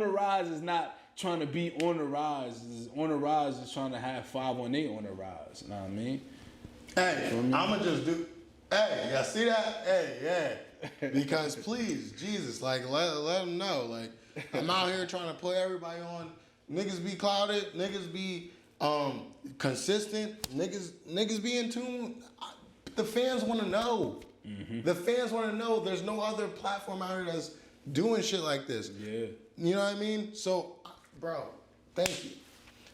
rise is not trying to be on the rise. On the rise is trying to have 518 on the rise. You know what I mean? Hey, I'ma just do. Hey, y'all see that? Hey, yeah. Because please, Jesus, like let them know. Like, I'm out here trying to put everybody on. Niggas be clouded. Niggas be consistent. Niggas be in tune. The fans want to know. The fans want to know. There's no other platform out here that's doing shit like this. Yeah. You know what I mean? So, bro, thank you.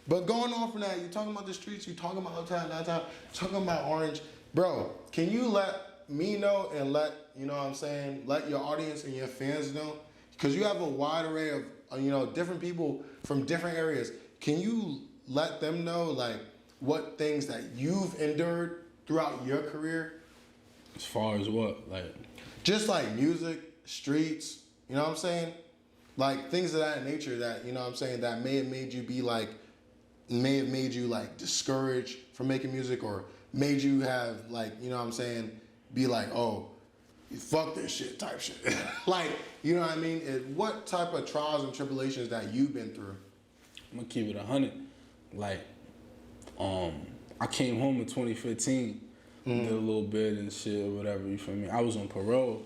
But going on from that, you talking about the streets, you talking about uptown, downtown, talking about Orange. Bro, can you let me know and let, you know what I'm saying, let your audience and your fans know? Because you have a wide array of, you know, different people from different areas. Can you let them know, like, what things that you've endured throughout your career? As far as what? Like, just like music, streets, you know what I'm saying? Like things of that nature that, you know what I'm saying, that may have made you discouraged from making music, or made you have, like, you know what I'm saying, be like, oh, fuck this shit type shit. Like, you know what I mean? What type of trials and tribulations that you've been through? I'm gonna keep it 100. Like, I came home in 2015, did a little bit and shit or whatever, you feel me? I was on parole,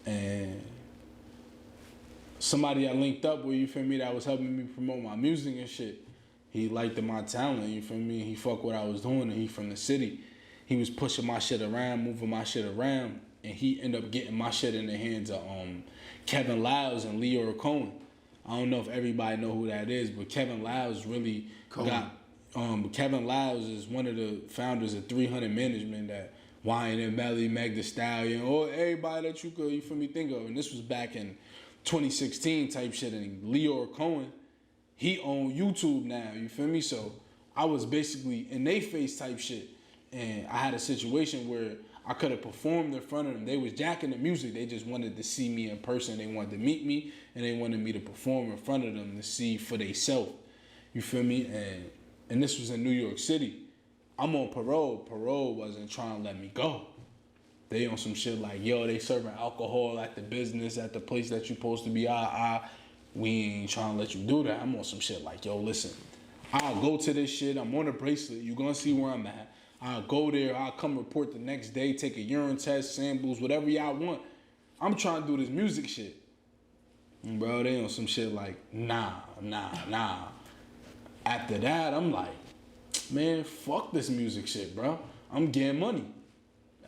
and somebody I linked up with, you feel me, that was helping me promote my music and shit, he liked my talent, you feel me? He fucked what I was doing, and he from the city. He was pushing my shit around, moving my shit around, and he ended up getting my shit in the hands of Kevin Lyles and Leo Cohen. I don't know if everybody know who that is, but Kevin Lyles really got... Kevin Lyles is one of the founders of 300 Management, that YN Melly, Meg Thee Stallion, or everybody that you could, you feel me, think of. And this was back in 2016 type shit. And Leo Cohen, he owned YouTube now, you feel me? So I was basically in they face type shit. And I had a situation where I could have performed in front of them. They was jacking the music. They just wanted to see me in person. They wanted to meet me, and they wanted me to perform in front of them to see for themselves. You feel me? And this was in New York City. I'm on parole. Parole wasn't trying to let me go. They on some shit like, yo, they serving alcohol at the business, at the place that you supposed to be. We ain't trying to let you do that. I'm on some shit like, yo, listen, I'll go to this shit. I'm on a bracelet. You gonna see where I'm at. I'll go there. I'll come report the next day, take a urine test, samples, whatever y'all want. I'm trying to do this music shit. Bro, they on some shit like, nah. After that, I'm like, man, fuck this music shit, bro. I'm getting money.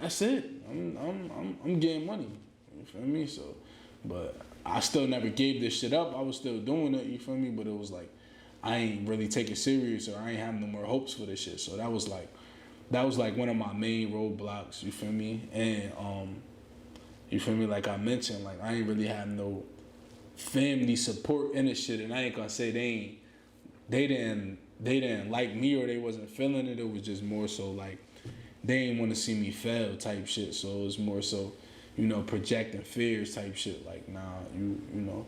That's it. I'm getting money. You feel me? So, but I still never gave this shit up. I was still doing it, you feel me? But it was like, I ain't really take it serious, or I ain't having no more hopes for this shit. So that was like one of my main roadblocks, you feel me? And you feel me? Like I mentioned, like I ain't really have no family support in this shit, and I ain't gonna say they didn't like me or they wasn't feeling it. It was just more so like they didn't want to see me fail type shit. So it was more so, you know, projecting fears type shit. Like, nah, you know,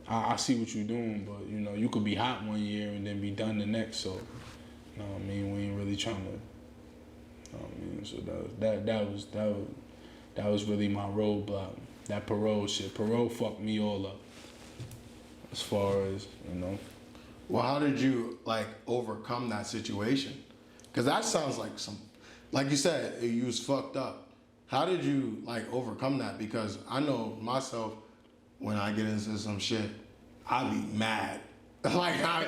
I see what you're doing, but you know, you could be hot one year and then be done the next. So, you know what I mean? We ain't really trying to. You know what I mean? So that was really my roadblock. That parole shit. Parole fucked me all up. As far as, you know. Well, how did you like overcome that situation? Because that sounds like like you said, you was fucked up. How did you like overcome that? Because I know myself, when I get into some shit, I be mad. I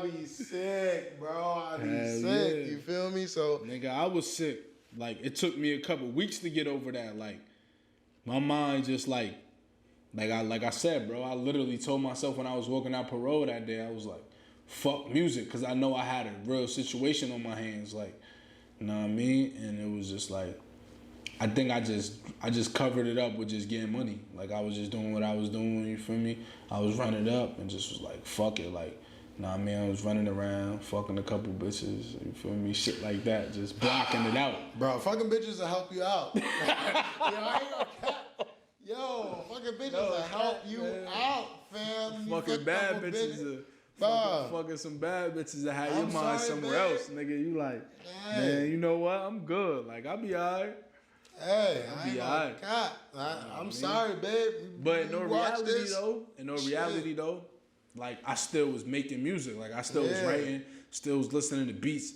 be sick, bro. I be sick. Yeah. You feel me? So, nigga, I was sick. Like, it took me a couple weeks to get over that. Like, my mind just like I said, bro, I literally told myself when I was walking out parole that day, I was like, fuck music, because I know I had a real situation on my hands, like, you know what I mean? And it was just like, I think I just covered it up with just getting money. Like, I was just doing what I was doing, you feel me? I was running up and just was like, fuck it, like, you know what I mean? I was running around, fucking a couple bitches, you feel me? Shit like that, just blocking it out. Bro, fucking bitches will help you out. Yo, I ain't gonna cap. Yo, fucking bitches will help you out, fam. Fucking bad bitches. Fucking some bad bitches that have your mind somewhere else, nigga. You like, man, you know what? I'm good. Like, I'll be alright. Hey, I'll be alright. I'm sorry, babe. But in no reality though, like, I still was making music. Like, I still was writing, still was listening to beats.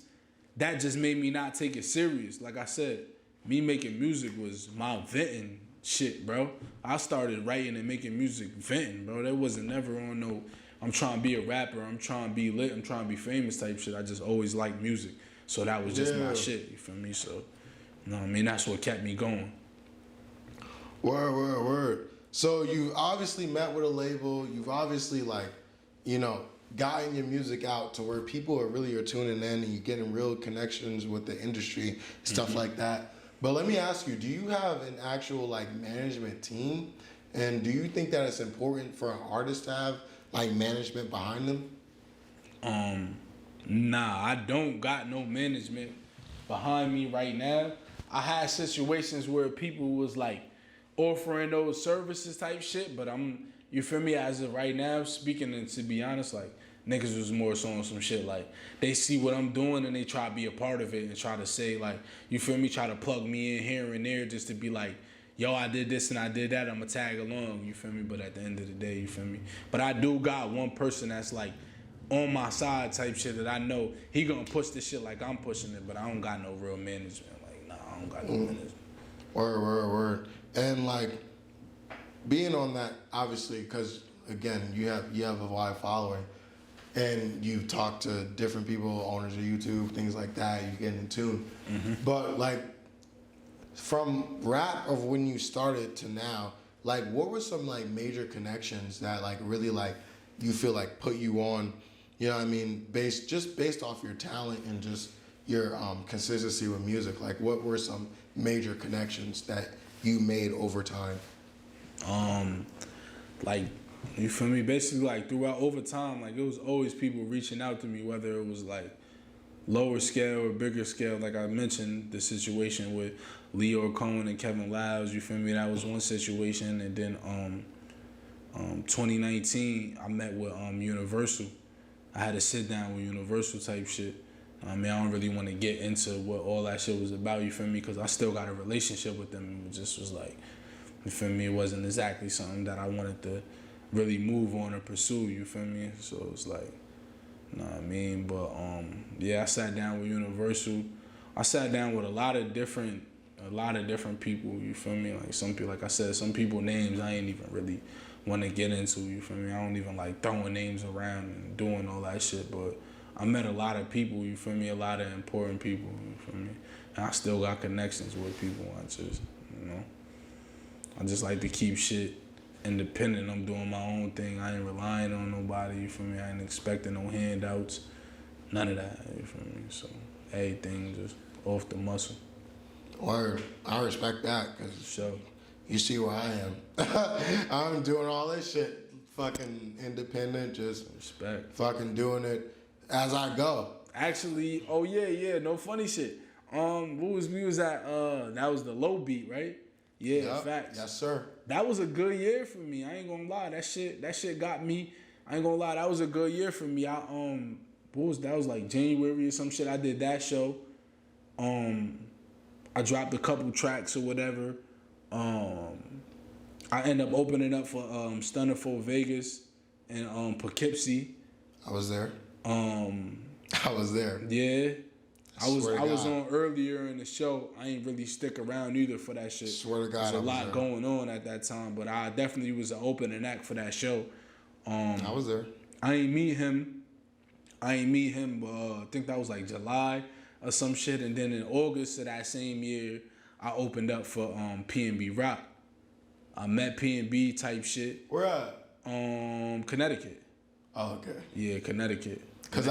That just made me not take it serious. Like I said, me making music was my venting shit, bro. I started writing and making music venting, bro. That wasn't never on no, I'm trying to be a rapper, I'm trying to be lit, I'm trying to be famous type shit. I just always liked music. So that was just my shit, you feel me? So, you know what I mean? That's what kept me going. Word. So you obviously met with a label. You've obviously, like, you know, gotten your music out to where people are tuning in and you're getting real connections with the industry, stuff like that. But let me ask you, do you have an actual like management team? And do you think that it's important for an artist to have like management behind them? Nah, I don't got no management behind me right now. I had situations where people was like offering those services type shit, but you feel me, as of right now, speaking, and to be honest, like, niggas was more so on some shit like they see what I'm doing and they try to be a part of it and try to say like, you feel me, try to plug me in here and there just to be like, yo, I did this and I did that, I'ma tag along, you feel me? But at the end of the day, you feel me? But I do got one person that's like on my side type shit that I know he gonna push this shit like I'm pushing it, but I don't got no real management. Like, nah, I don't got no management. Word. And like being on that, obviously, because again, you have a wide following. And you've talked to different people, owners of YouTube, things like that. You get in tune. But like, from rap of when you started to now, like, what were some like major connections that like really like you feel like put you on? You know what I mean? Based off your talent and just your consistency with music. Like, what were some major connections that you made over time? Like, you feel me? Basically, like, throughout over time, like, it was always people reaching out to me, whether it was like lower scale or bigger scale. Like I mentioned, the situation with Leo Cohen and Kevin Liles, you feel me? That was one situation. And then 2019, I met with Universal. I had to sit down with Universal type shit. I mean, I don't really want to get into what all that shit was about, you feel me? Because I still got a relationship with them. It just was like, you feel me? It wasn't exactly something that I wanted to really move on or pursue, you feel me? So it's like, you know what I mean? But yeah, I sat down with Universal. I sat down with a lot of different people, you feel me? Like some people, like I said, some people names I ain't even really want to get into, you feel me? I don't even like throwing names around and doing all that shit, but I met a lot of people, you feel me? A lot of important people, you feel me? And I still got connections with people. I just like to keep shit independent. I'm doing my own thing. I ain't relying on nobody, you feel me? I ain't expecting no handouts, none of that, you feel me? So everything just off the muscle. Or I respect that, because Sure. you see where I am. I'm doing all this shit fucking independent, just Respect. fucking doing it as I go. Actually, oh yeah, no funny shit. We was at that was the low beat, right? Yeah, Yup. facts. Yes, sir. That was a good year for me. I ain't gonna lie. That shit got me. I ain't gonna lie. That was a good year for me. That was like January or some shit. I did that show. I dropped a couple tracks or whatever. I ended up opening up for Stunner for Vegas and Poughkeepsie. I was there. I was there. Yeah. I was Swear to God. on earlier in the show. I ain't really stick around either for that shit. Swear to God, There's a I was lot there. going on at that time, but I definitely was an opening act for that show. I was there. I ain't meet him, but I think that was like July or some shit. And then in August of that same year, I opened up for P&B Rock. I met P&B type shit. Where at? Connecticut. Oh, okay. Yeah, Connecticut. Because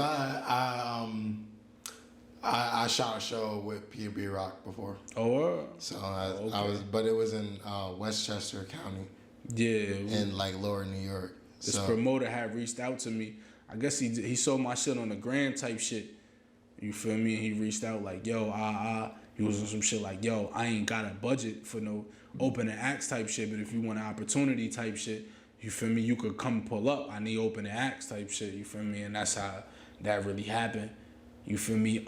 I shot a show with P&B Rock before. Oh, So I was, but it was in Westchester County yeah. in like Lower New York. This So promoter had reached out to me. I guess he saw my shit on the gram type shit. You feel me? And he reached out like, yo, he was on some shit like, yo, I ain't got a budget for no opening acts type shit, but if you want an opportunity type shit, you feel me? You could come pull up. I need opening acts type shit. You feel me? And that's how that really happened. You feel me?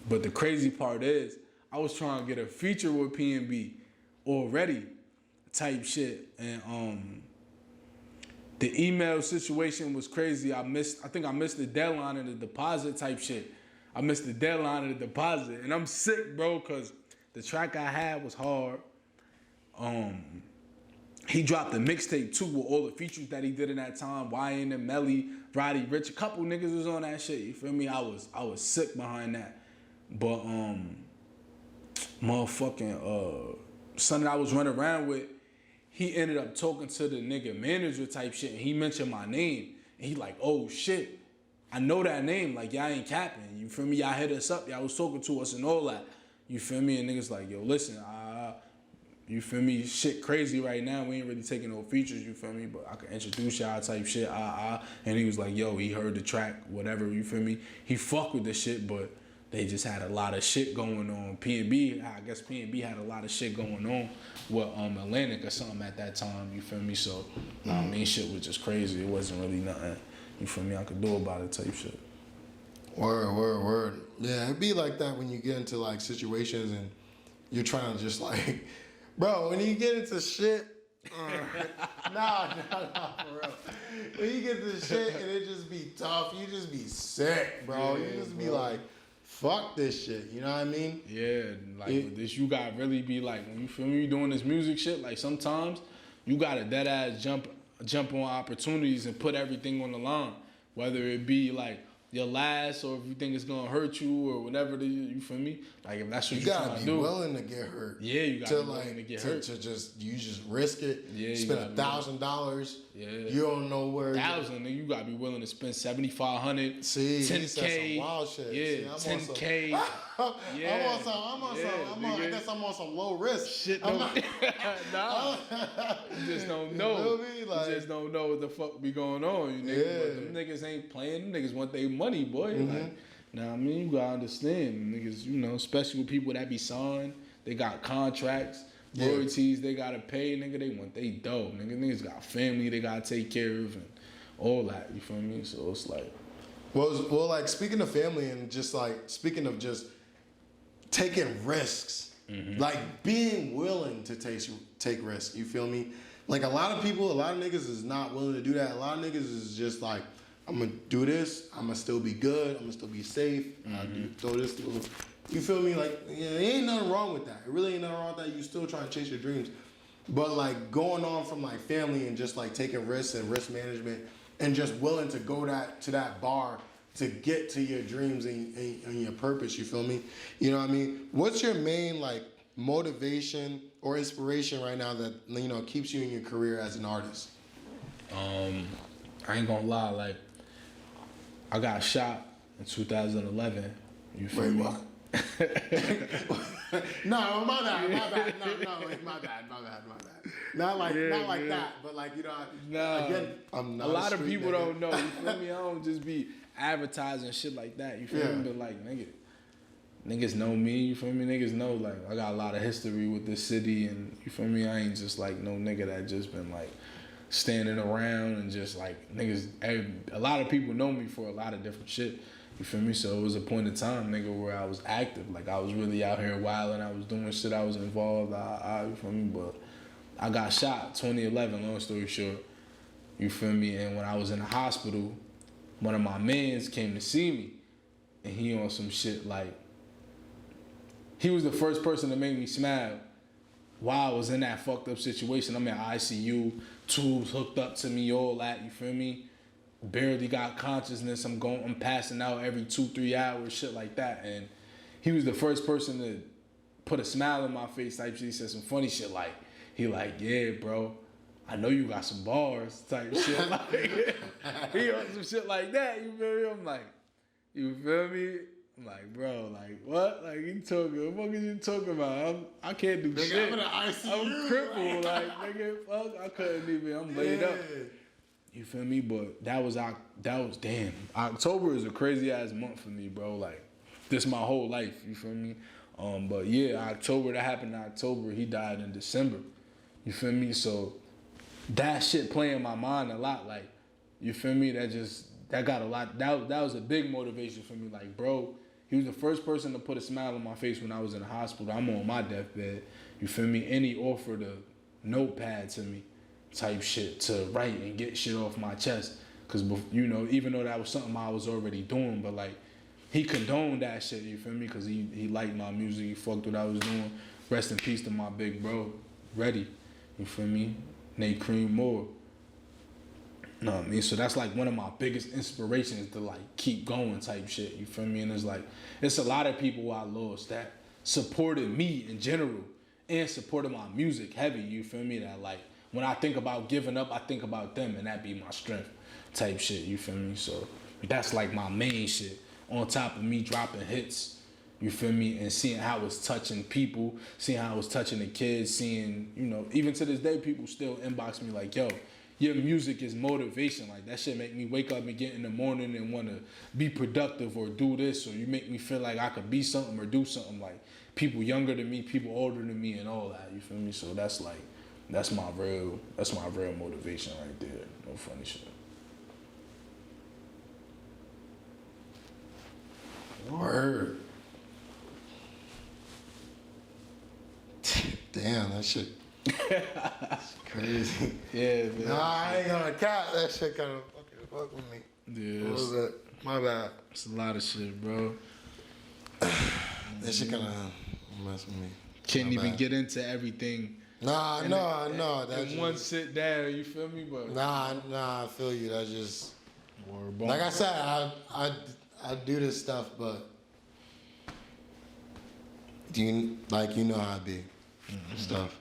But the crazy part is, I was trying to get a feature with P&B already, type shit, and the email situation was crazy. I think I missed the deadline of the deposit type shit. I missed the deadline of the deposit, and I'm sick, bro, cause the track I had was hard. He dropped a mixtape too with all the features that he did in that time. YN and Melly, Roddy Rich, a couple niggas was on that shit. You feel me? I was sick behind that. But motherfucking son that I was running around with, he ended up talking to the nigga manager type shit, and he mentioned my name. And he like, oh shit, I know that name. Like, y'all ain't capping. You feel me? Y'all hit us up. Y'all was talking to us and all that. You feel me? And niggas like, yo, listen, you feel me? Shit crazy right now. We ain't really taking no features, you feel me? But I can introduce y'all type shit, And he was like, yo, he heard the track, whatever, you feel me? He fucked with the shit, but they just had a lot of shit going on. P&B, I guess P&B had a lot of shit going on with Atlantic or something at that time, you feel me? So, I mean, shit was just crazy. It wasn't really nothing, you feel me, I could do about it type shit. Word. Yeah, it'd be like that when you get into like situations and you're trying to just like, bro, when you get into shit, nah, for real. When you get into shit and it just be tough, you just be sick, bro. Yeah, you just be bro. like, fuck this shit, you know what I mean? Yeah, like with this, you gotta really be like, when you feel me, you doing this music shit, like sometimes you gotta dead ass jump on opportunities and put everything on the line. Whether it be like your last or if you think it's gonna hurt you or whatever, you feel me? Like if that's what You you're gotta trying to be do. willing to get hurt. Yeah, you gotta be willing to get hurt. To just risk it. Yeah, you spend gotta be $1,000. Yeah. You don't know where. $1,000, you gotta be willing to spend $7,500. See, he said 10K. some wild shit. Yeah, See, I'm on some- 10K. I'm on some. I guess I'm on some low risk. Shit, I'm no, not- nah. You just don't You know. feel me? Like- you just don't know what the fuck be going on, you niggas. Yeah. But them niggas ain't playing. Them niggas want their money, boy. Like, nah, I mean, you gotta understand, niggas. You know, especially with people that be signed, they got contracts, Yeah. royalties they gotta pay, nigga. They want they dough, nigga. Niggas got family they gotta take care of and all that. You feel me? So it's like, Well, like speaking of family and just like speaking of just taking risks, like being willing to take risks. You feel me? Like a lot of niggas is not willing to do that. A lot of niggas is just like, I'm gonna do this. I'm gonna still be good. I'm gonna still be safe. Throw this little. You feel me? Like, yeah, there ain't nothing wrong with that. It really ain't nothing wrong with that. You still trying to chase your dreams. But like going on from like family and just like taking risks and risk management and just willing to go to that bar to get to your dreams and your purpose, you feel me? You know what I mean? What's your main like motivation or inspiration right now that, you know, keeps you in your career as an artist? I ain't gonna lie, like I got shot in 2011. You feel me? What? No, my bad. No, my bad. Not like that, but like, you know, Nah, again, I'm not a lot of street people nigga. don't know. You feel me? I don't just be advertising shit like that. You feel Yeah. me? But like, niggas know me. You feel me? Niggas know like I got a lot of history with this city, and you feel me? I ain't just like no nigga that just been like standing around and just like niggas. A lot of people know me for a lot of different shit. You feel me? So it was a point in time, nigga, where I was active. Like I was really out here wilding. I was doing shit. I was involved. You feel me? But I got shot 2011. Long story short, you feel me? And when I was in the hospital, one of my mans came to see me, and he on some shit like. He was the first person to make me smile while I was in that fucked up situation. I'm in ICU, tubes hooked up to me, all that. You feel me? Barely got consciousness. I'm passing out every 2-3 hours, shit like that. And he was the first person to put a smile on my face type shit. He said some funny shit like, yeah, bro, I know you got some bars type shit. Like, he on some shit like that, you feel me? I'm like, you feel me? I'm like, bro, like, what? Like, you talking, what are you talking about? I can't do Nigga, shit. I'm in the ICU. I'm crippled, like, nigga, fuck, I couldn't even, I'm laid up. You feel me? But that was damn. October is a crazy ass month for me, bro. Like, this my whole life. You feel me? But yeah, October, that happened in October. He died in December. You feel me? So that shit play in my mind a lot. Like, you feel me? That got a lot. That was a big motivation for me. Like, bro, he was the first person to put a smile on my face when I was in the hospital. I'm on my deathbed. You feel me? And he offered a notepad to me, type shit, to write and get shit off my chest. Cause, you know, even though that was something I was already doing, but like, he condoned that shit, you feel me? Cause he liked my music, he fucked what I was doing. Rest in peace to my big bro, Reddy, you feel me? Nate Cream Moore. You know what I mean? So that's like one of my biggest inspirations to like keep going type shit, you feel me? And it's a lot of people I lost that supported me in general and supported my music heavy, you feel me? That like, when I think about giving up, I think about them, and that be my strength type shit, you feel me? So that's like my main shit. On top of me dropping hits, you feel me? And seeing how it's touching people, seeing how it's touching the kids, seeing, you know, even to this day, people still inbox me like, yo, your music is motivation. Like, that shit make me wake up and get in the morning and want to be productive or do this, or you make me feel like I could be something or do something. Like, people younger than me, people older than me, and all that, you feel me? So that's like, that's my real motivation right there. No funny shit. Word. Damn, that shit. That's crazy. Yeah, man. Nah, I ain't gonna cap. That shit kind of fucking fuck with me. Yeah, A little bit. My bad. it's a lot of shit, bro. That shit kind of mess with me. Can't My even bad. get into everything. Nah, no. That's In just, one sit down, you feel me? But Nah, I feel you. That's just word like I bond. said. I do this stuff, but you know how I be stuff.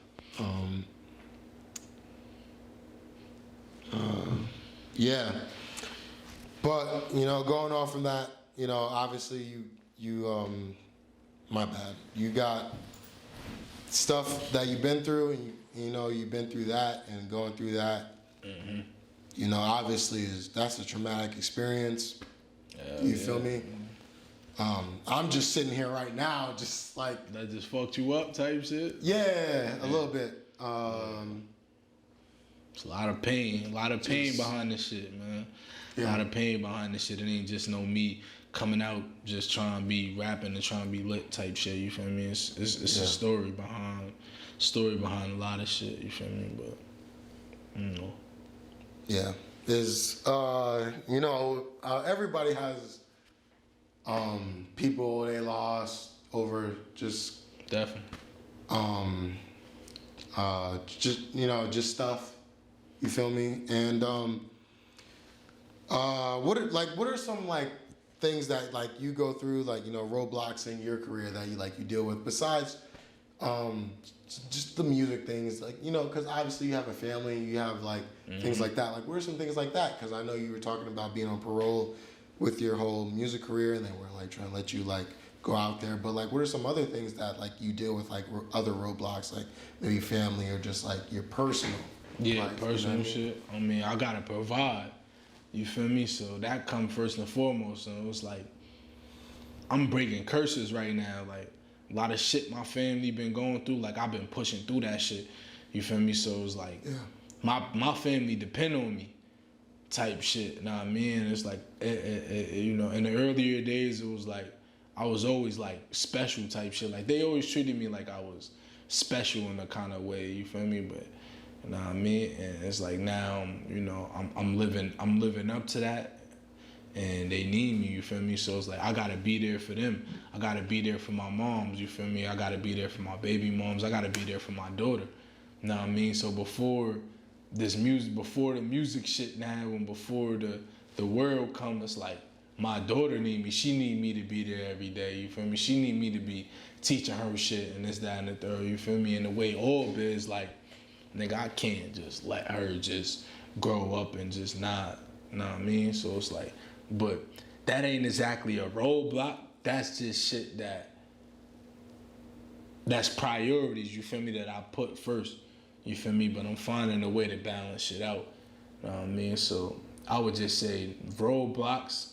Yeah, but you know, going off from that, you know, obviously you my bad. You got stuff that you've been through, and you know you've been through that and going through that. You know, obviously that's a traumatic experience. You feel me? I'm just sitting here right now, just like That just fucked you up type shit. yeah, a little bit. It's a lot of pain behind this shit, man. Yeah. A lot of pain behind this shit. It ain't just no me coming out just trying to be rapping and trying to be lit type shit. You feel me? It's a story behind a lot of shit. You feel me? But you know, Yeah, is you know, everybody has people they lost over just definitely. just stuff. You feel me? And what are some like things that like you go through, like, roadblocks in your career that you deal with besides just the music things, like, because obviously you have a family, you have like things like that. Like, what are some things like that? Because I know you were talking about being on parole with your whole music career, and they were like trying to let you like go out there. But like, what are some other things that like you deal with, like other roadblocks, like maybe family or just like your personal? Yeah, life, personal what I mean? shit. I mean, I gotta provide. You feel me? So that come first and foremost. So it's like I'm breaking curses right now. Like a lot of shit my family been going through. Like I've been pushing through that shit. You feel me? So it's like my family depend on me. Type shit. Know what I mean? It's like in the earlier days, it was like I was always like special type shit. Like they always treated me like I was special in a kind of way. You feel me? But you know what I mean? And it's like now, I'm living up to that, and they need me. You feel me? So it's like I gotta be there for them. I gotta be there for my moms. You feel me? I gotta be there for my baby moms. I gotta be there for my daughter. You know what I mean? So before the music shit now, and before the world come, it's like my daughter need me. She need me to be there every day. You feel me? She need me to be teaching her shit and this, that, and the third. You feel me? And the way all biz, like, nigga, I can't just let her just grow up and just not, you know what I mean? So it's like, but that ain't exactly a roadblock. That's just shit that's priorities, you feel me, that I put first. You feel me? But I'm finding a way to balance shit out. You know what I mean? So I would just say roadblocks.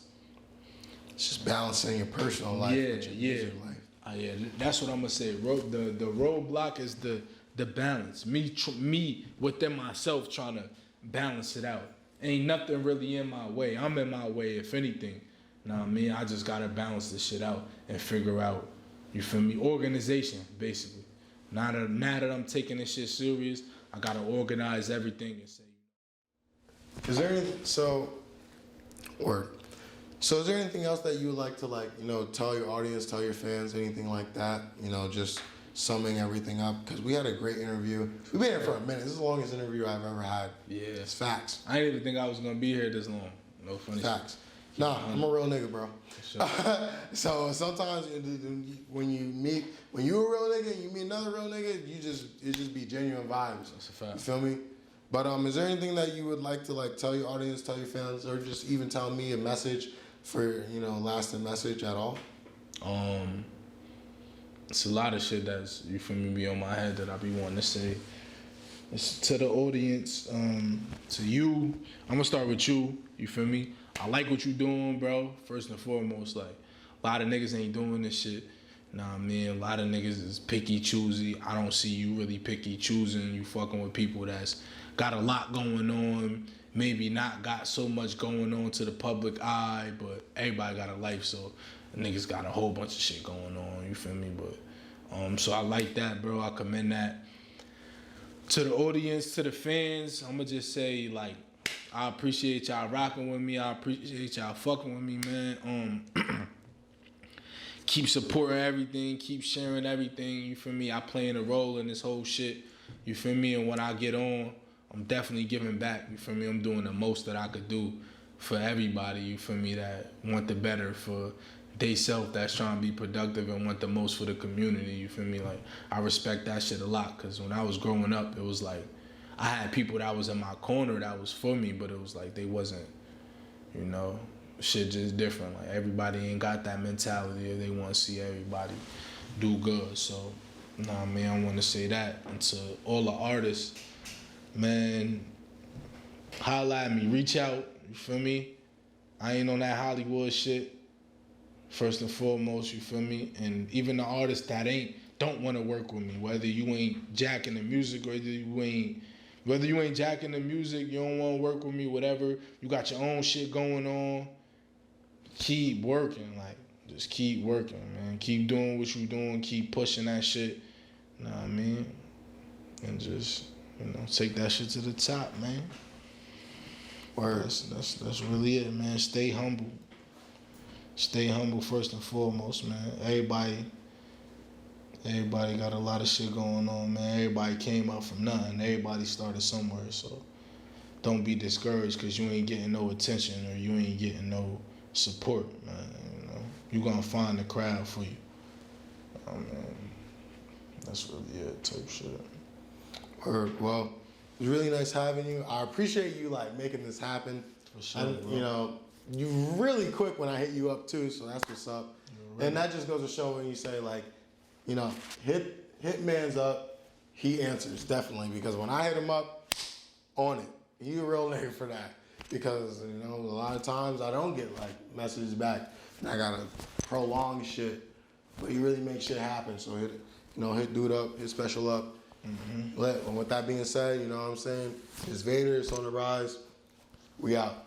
It's just balancing your personal life with your music life. Yeah, that's what I'm gonna say. The roadblock is the balance. Me within myself trying to balance it out. Ain't nothing really in my way. I'm in my way, if anything. You know what I mean? I just gotta balance this shit out and figure out. You feel me? Organization, basically. Now that I'm taking this shit serious, I gotta organize everything and say. Is there anything, so is there anything else that you would like to tell your audience, tell your fans, anything like that? Just summing everything up, because we had a great interview. We've been here for a minute. This is the longest interview I've ever had. Yeah. It's facts. I didn't even think I was gonna be here this long. No funny Facts. Nah, I'm a real nigga, bro. Sure. So sometimes when you're a real nigga and you meet another real nigga, it just be genuine vibes. That's a fact. You feel me? But is there anything that you would like to tell your audience, tell your fans, or just even tell me a message for lasting message at all? It's a lot of shit that's, you feel me, be on my head that I be wanting to say. It's to the audience, to you. I'm gonna start with you. You feel me? I like what you doing, bro. First and foremost, like a lot of niggas ain't doing this shit. Know what I mean? A lot of niggas is picky choosy. I don't see you really picky choosing. You fucking with people that's got a lot going on. Maybe not got so much going on to the public eye, but everybody got a life, so niggas got a whole bunch of shit going on. You feel me? But so I like that, bro. I commend that. To the audience, to the fans, I'ma just say, like, I appreciate y'all rocking with me. I appreciate y'all fucking with me, man. Keep supporting everything. Keep sharing everything. You feel me? I playing a role in this whole shit. You feel me? And when I get on, I'm definitely giving back. You feel me? I'm doing the most that I could do for everybody. You feel me? That want the better for they self, that's trying to be productive and want the most for the community. You feel me? Like, I respect that shit a lot, because when I was growing up, it was like I had people that was in my corner that was for me, but it was like they wasn't, shit just different. Like, everybody ain't got that mentality, or they want to see everybody do good. So, I mean, I want to say that. And to all the artists, man, holla at me, reach out, you feel me? I ain't on that Hollywood shit, first and foremost, you feel me? And even the artists that don't want to work with me, whether you ain't jacking the music, or whether you ain't jacking the music, you don't want to work with me, whatever, you got your own shit going on, keep working, like, just keep working, man. Keep doing what you doing, keep pushing that shit, you know what I mean? And just, take that shit to the top, man. That's really it, man. Stay humble. Stay humble first and foremost, man. Everybody got a lot of shit going on, man. Everybody came up from nothing. Everybody started somewhere, so don't be discouraged because you ain't getting no attention or you ain't getting no support, man. You know, you gonna find a crowd for you. Man, that's really it, type shit. Word. Well, it was really nice having you. I appreciate you like making this happen. For sure, And, bro. you know, you really quick when I hit you up too, so that's what's up. And that just goes to show when you say like, you know, hit man's up, he answers definitely because when I hit him up, on it. He a real nigga for that because you know a lot of times I don't get like messages back and I gotta prolong shit, but he really makes shit happen. So hit dude up, hit special up. Mm-hmm. But with that being said, you know what I'm saying? It's Vader, it's on the rise. We out.